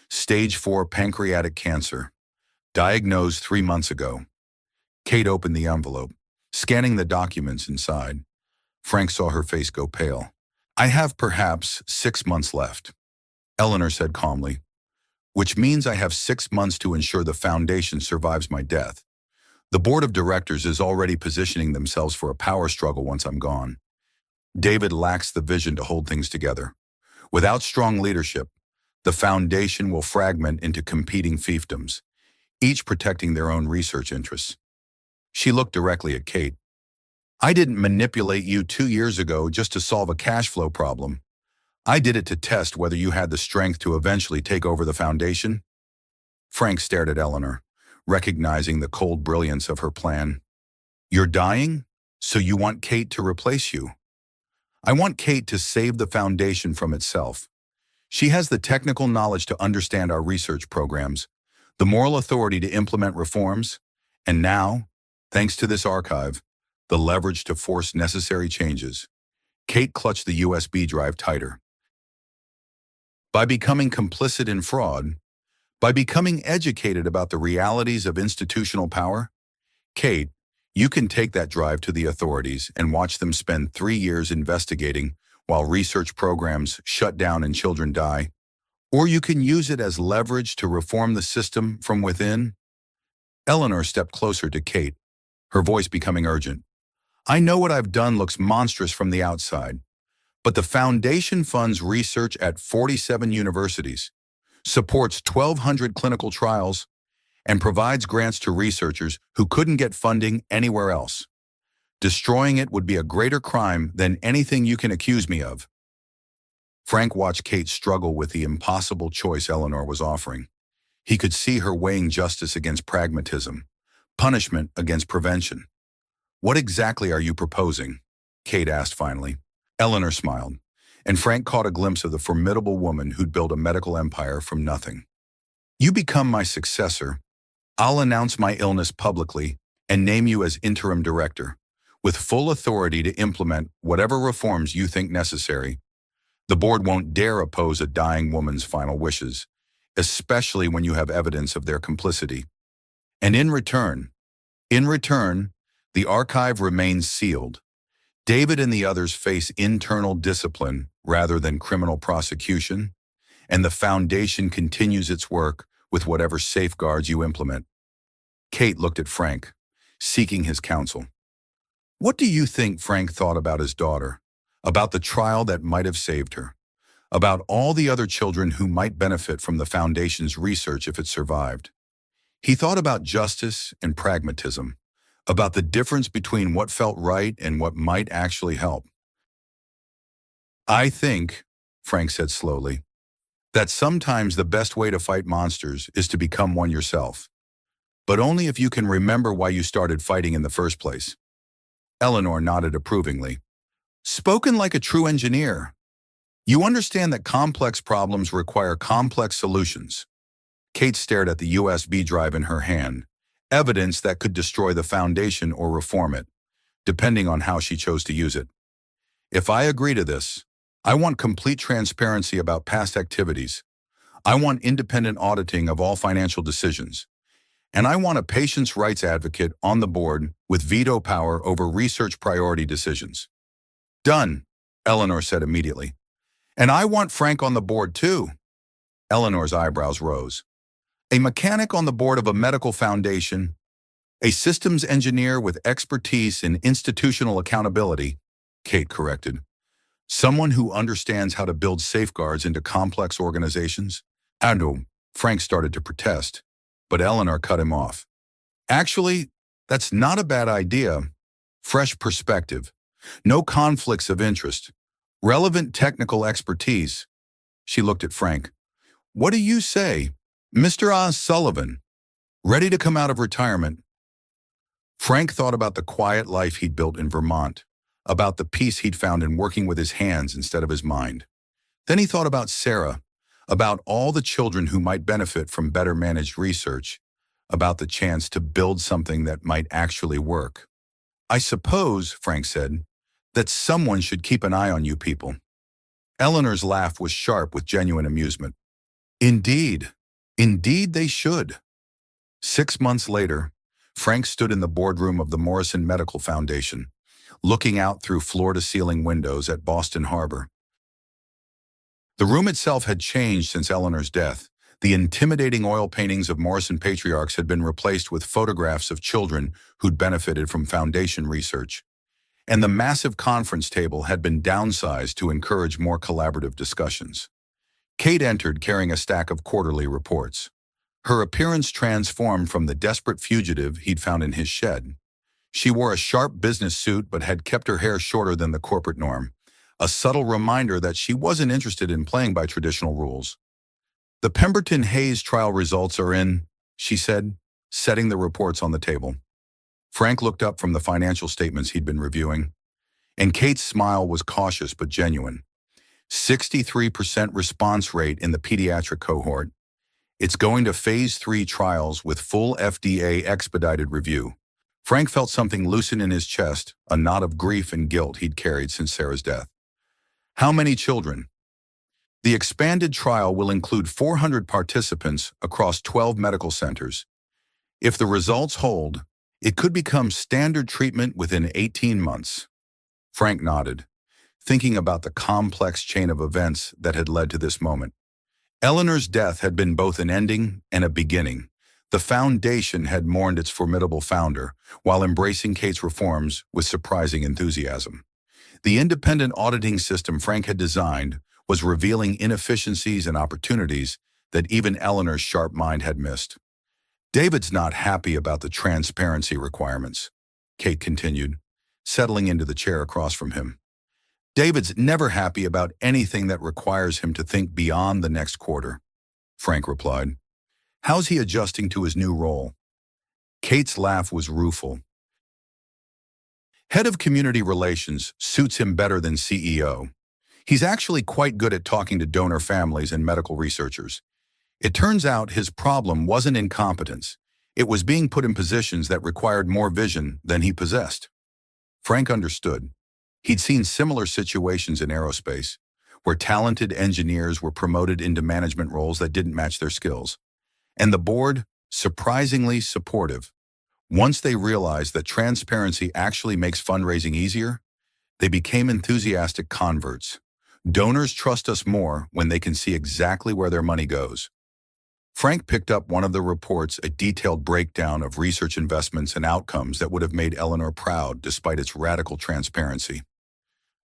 stage 4 pancreatic cancer, diagnosed 3 months ago. Kate opened the envelope, scanning the documents inside. Frank saw her face go pale. I have perhaps 6 months left, Eleanor said calmly, which means I have 6 months to ensure the foundation survives my death. The board of directors is already positioning themselves for a power struggle once I'm gone. David lacks the vision to hold things together. Without strong leadership, The foundation will fragment into competing fiefdoms, each protecting their own research interests. She looked directly at Kate. I didn't manipulate you 2 years ago just to solve a cash flow problem. I did it to test whether you had the strength to eventually take over the foundation. Frank stared at Eleanor, recognizing the cold brilliance of her plan. You're dying, so you want Kate to replace you. I want Kate to save the foundation from itself. She has the technical knowledge to understand our research programs, the moral authority to implement reforms, and now, thanks to this archive, the leverage to force necessary changes. Kate clutched the USB drive tighter. By becoming complicit in fraud, by becoming educated about the realities of institutional power, Kate, you can take that drive to the authorities and watch them spend 3 years investigating while research programs shut down and children die. Or you can use it as leverage to reform the system from within. Eleanor stepped closer to Kate, her voice becoming urgent. I know what I've done looks monstrous from the outside, but the foundation funds research at 47 universities, supports 1,200 clinical trials, and provides grants to researchers who couldn't get funding anywhere else. Destroying it would be a greater crime than anything you can accuse me of. Frank watched Kate struggle with the impossible choice Eleanor was offering. He could see her weighing justice against pragmatism, punishment against prevention. What exactly are you proposing? Kate asked finally. Eleanor smiled, and Frank caught a glimpse of the formidable woman who'd built a medical empire from nothing. You become my successor. I'll announce my illness publicly and name you as interim director, with full authority to implement whatever reforms you think necessary. The board won't dare oppose a dying woman's final wishes, especially when you have evidence of their complicity. And in return, the archive remains sealed. David and the others face internal discipline rather than criminal prosecution, and the foundation continues its work with whatever safeguards you implement. Kate looked at Frank, seeking his counsel. What do you think Frank thought about his daughter, about the trial that might have saved her, about all the other children who might benefit from the foundation's research if it survived? He thought about justice and pragmatism, about the difference between what felt right and what might actually help. I think, Frank said slowly, that sometimes the best way to fight monsters is to become one yourself, but only if you can remember why you started fighting in the first place. Eleanor nodded approvingly. Spoken like a true engineer. You understand that complex problems require complex solutions. Kate stared at the USB drive in her hand, evidence that could destroy the foundation or reform it, depending on how she chose to use it. If I agree to this, I want complete transparency about past activities. I want independent auditing of all financial decisions. And I want a patient's rights advocate on the board with veto power over research priority decisions. Done, Eleanor said immediately. And I want Frank on the board too. Eleanor's eyebrows rose. A mechanic on the board of a medical foundation, a systems engineer with expertise in institutional accountability, Kate corrected. Someone who understands how to build safeguards into complex organizations? And Frank started to protest, but Eleanor cut him off. Actually, that's not a bad idea. Fresh perspective, no conflicts of interest, relevant technical expertise. She looked at Frank. What do you say, Mr. Oz Sullivan, ready to come out of retirement? Frank thought about the quiet life he'd built in Vermont, about the peace he'd found in working with his hands instead of his mind. Then he thought about Sarah, about all the children who might benefit from better managed research, about the chance to build something that might actually work. I suppose, Frank said, that someone should keep an eye on you people. Eleanor's laugh was sharp with genuine amusement. Indeed they should. 6 months later, Frank stood in the boardroom of the Morrison Medical Foundation, looking out through floor-to-ceiling windows at Boston Harbor. The room itself had changed since Eleanor's death. The intimidating oil paintings of Morrison patriarchs had been replaced with photographs of children who'd benefited from foundation research. And the massive conference table had been downsized to encourage more collaborative discussions. Kate entered carrying a stack of quarterly reports. Her appearance transformed from the desperate fugitive he'd found in his shed. She wore a sharp business suit but had kept her hair shorter than the corporate norm, a subtle reminder that she wasn't interested in playing by traditional rules. "The Pemberton Hayes trial results are in," she said, setting the reports on the table. Frank looked up from the financial statements he'd been reviewing, and Kate's smile was cautious but genuine. 63% response rate in the pediatric cohort. It's going to phase 3 trials with full FDA expedited review. Frank felt something loosen in his chest, a knot of grief and guilt he'd carried since Sarah's death. "How many children?" "The expanded trial will include 400 participants across 12 medical centers. If the results hold, it could become standard treatment within 18 months. Frank nodded, thinking about the complex chain of events that had led to this moment. Eleanor's death had been both an ending and a beginning. The foundation had mourned its formidable founder, while embracing Kate's reforms with surprising enthusiasm. The independent auditing system Frank had designed was revealing inefficiencies and opportunities that even Eleanor's sharp mind had missed. "David's not happy about the transparency requirements," Kate continued, settling into the chair across from him. "David's never happy about anything that requires him to think beyond the next quarter," Frank replied. "How's he adjusting to his new role?" Kate's laugh was rueful. "Head of Community Relations suits him better than CEO. He's actually quite good at talking to donor families and medical researchers. It turns out his problem wasn't incompetence. It was being put in positions that required more vision than he possessed." Frank understood. He'd seen similar situations in aerospace, where talented engineers were promoted into management roles that didn't match their skills. And the board, surprisingly supportive. Once they realized that transparency actually makes fundraising easier, they became enthusiastic converts. Donors trust us more when they can see exactly where their money goes. Frank picked up one of the reports, a detailed breakdown of research investments and outcomes that would have made Eleanor proud despite its radical transparency.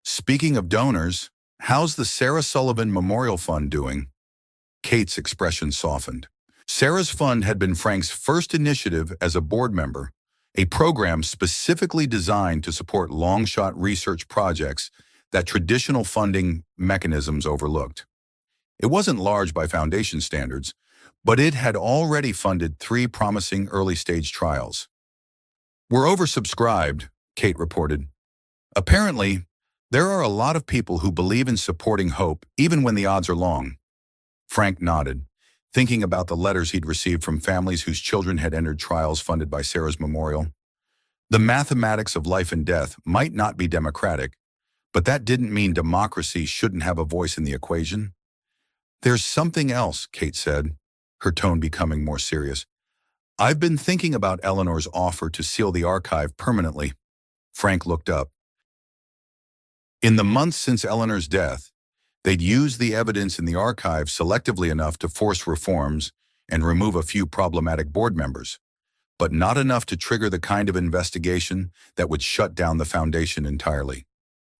"Speaking of donors, how's the Sarah Sullivan Memorial Fund doing?" Kate's expression softened. Sarah's fund had been Frank's first initiative as a board member, a program specifically designed to support long-shot research projects that traditional funding mechanisms overlooked. It wasn't large by foundation standards, but it had already funded 3 promising early-stage trials. "We're oversubscribed," Kate reported. "Apparently, there are a lot of people who believe in supporting hope even when the odds are long." Frank nodded, thinking about the letters he'd received from families whose children had entered trials funded by Sarah's memorial. The mathematics of life and death might not be democratic, but that didn't mean democracy shouldn't have a voice in the equation. "There's something else," Kate said, her tone becoming more serious. "I've been thinking about Eleanor's offer to seal the archive permanently." Frank looked up. In the months since Eleanor's death, they'd used the evidence in the archive selectively enough to force reforms and remove a few problematic board members, but not enough to trigger the kind of investigation that would shut down the foundation entirely.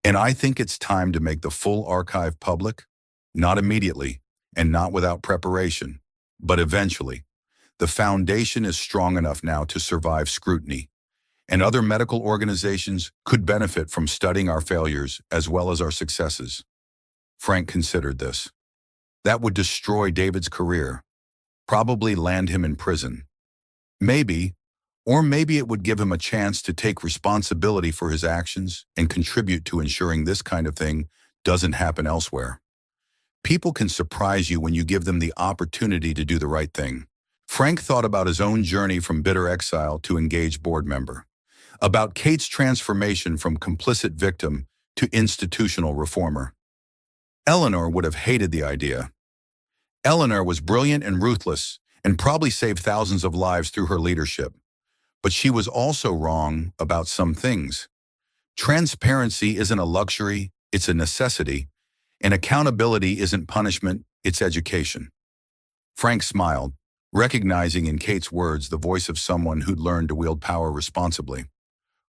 "And I think it's time to make the full archive public, not immediately and not without preparation, but eventually. The foundation is strong enough now to survive scrutiny, and other medical organizations could benefit from studying our failures as well as our successes." Frank considered this. That would destroy David's career, probably land him in prison. Maybe it would give him a chance to take responsibility for his actions and contribute to ensuring this kind of thing doesn't happen elsewhere. People can surprise you when you give them the opportunity to do the right thing. Frank thought about his own journey from bitter exile to engaged board member, about Kate's transformation from complicit victim to institutional reformer. Eleanor would have hated the idea. Eleanor was brilliant and ruthless and probably saved thousands of lives through her leadership. But she was also wrong about some things. Transparency isn't a luxury, it's a necessity, and accountability isn't punishment, it's education. Frank smiled, recognizing in Kate's words the voice of someone who'd learned to wield power responsibly.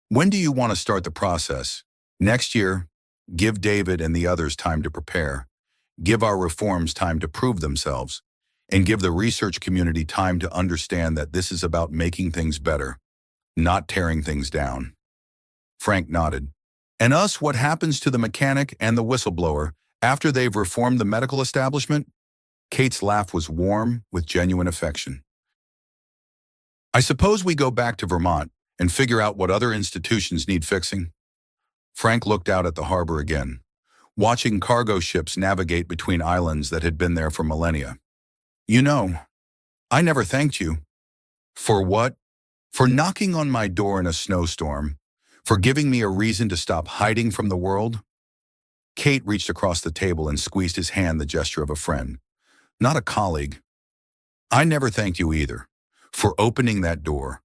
"When do you want to start the process?" "Next year. Give David and the others time to prepare. give our reforms time to prove themselves, and give the research community time to understand that this is about making things better, not tearing things down. Frank nodded. And us, what happens to the mechanic and the whistleblower after they've reformed the medical establishment? Kate's laugh was warm with genuine affection. I suppose we go back to Vermont and figure out what other institutions need fixing. Frank looked out at the harbor again, watching cargo ships navigate between islands that had been there for millennia. You know, I never thanked you. For what? For knocking on my door in a snowstorm? For giving me a reason to stop hiding from the world? Kate reached across the table and squeezed his hand, the gesture of a friend, not a colleague. I never thanked you either, for opening that door,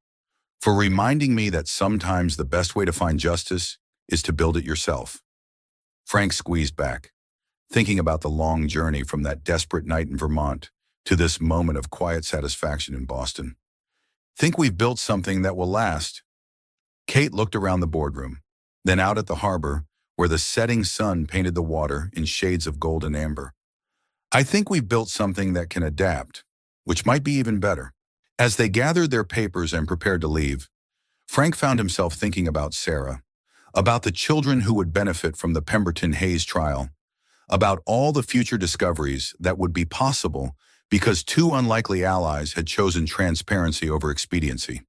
for reminding me that sometimes the best way to find justice is to build it yourself. Frank squeezed back, thinking about the long journey from that desperate night in Vermont to this moment of quiet satisfaction in Boston. Think we've built something that will last? Kate looked around the boardroom, then out at the harbor where the setting sun painted the water in shades of gold and amber. I think we've built something that can adapt, which might be even better. As they gathered their papers and prepared to leave, Frank found himself thinking about Sarah, about the children who would benefit from the Pemberton Hayes trial, about all the future discoveries that would be possible because two unlikely allies had chosen transparency over expediency.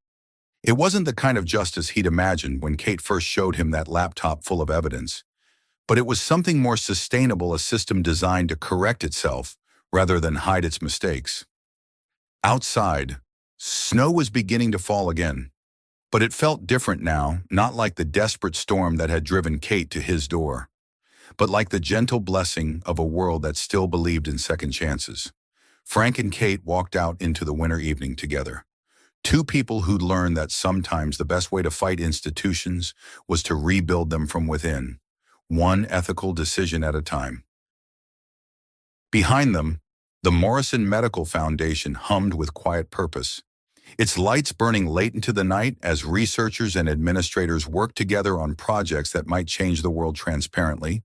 It wasn't the kind of justice he'd imagined when Kate first showed him that laptop full of evidence, but it was something more sustainable, a system designed to correct itself rather than hide its mistakes. Outside, snow was beginning to fall again, but it felt different now, not like the desperate storm that had driven Kate to his door, but like the gentle blessing of a world that still believed in second chances. Frank and Kate walked out into the winter evening together. Two people who'd learned that sometimes the best way to fight institutions was to rebuild them from within, one ethical decision at a time. Behind them, the Morrison Medical Foundation hummed with quiet purpose, its lights burning late into the night as researchers and administrators worked together on projects that might change the world transparently,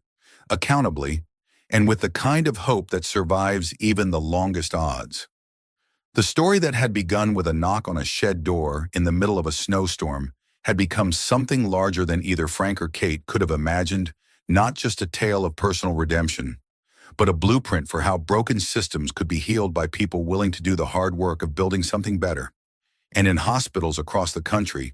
accountably, and with the kind of hope that survives even the longest odds. The story that had begun with a knock on a shed door in the middle of a snowstorm had become something larger than either Frank or Kate could have imagined, not just a tale of personal redemption, but a blueprint for how broken systems could be healed by people willing to do the hard work of building something better. And in hospitals across the country,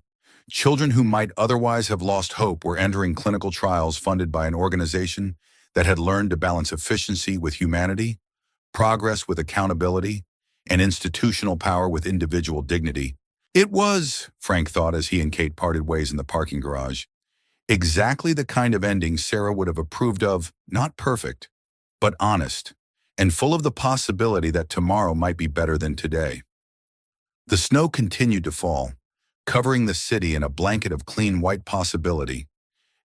children who might otherwise have lost hope were entering clinical trials funded by an organization that had learned to balance efficiency with humanity, progress with accountability, and institutional power with individual dignity. It was, Frank thought as he and Kate parted ways in the parking garage, exactly the kind of ending Sarah would have approved of, not perfect, but honest, and full of the possibility that tomorrow might be better than today. The snow continued to fall, covering the city in a blanket of clean white possibility,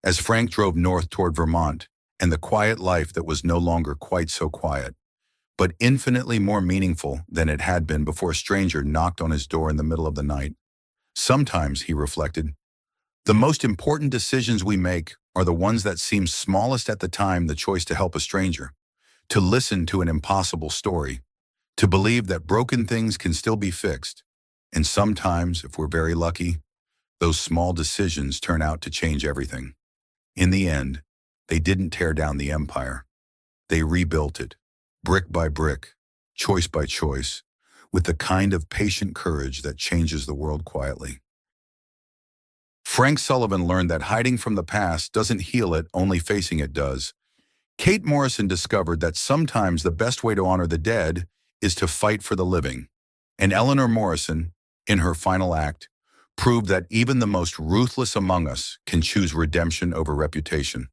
as Frank drove north toward Vermont and the quiet life that was no longer quite so quiet, but infinitely more meaningful than it had been before a stranger knocked on his door in the middle of the night. Sometimes, he reflected, the most important decisions we make are the ones that seem smallest at the time, the choice to help a stranger, to listen to an impossible story, to believe that broken things can still be fixed. And sometimes, if we're very lucky, those small decisions turn out to change everything. In the end, they didn't tear down the empire. They rebuilt it, brick by brick, choice by choice, with the kind of patient courage that changes the world quietly. Frank Sullivan learned that hiding from the past doesn't heal it, only facing it does. Kate Morrison discovered that sometimes the best way to honor the dead is to fight for the living. And Eleanor Morrison, in her final act, proved that even the most ruthless among us can choose redemption over reputation.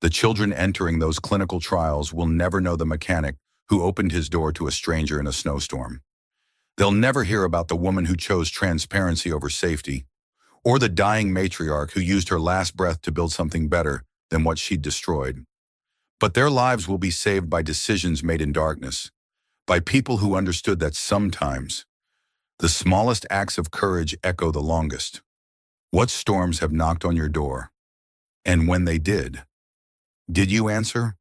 The children entering those clinical trials will never know the mechanic who opened his door to a stranger in a snowstorm. They'll never hear about the woman who chose transparency over safety, or the dying matriarch who used her last breath to build something better than what she'd destroyed. But their lives will be saved by decisions made in darkness, by people who understood that sometimes the smallest acts of courage echo the longest. What storms have knocked on your door? And when they did you answer?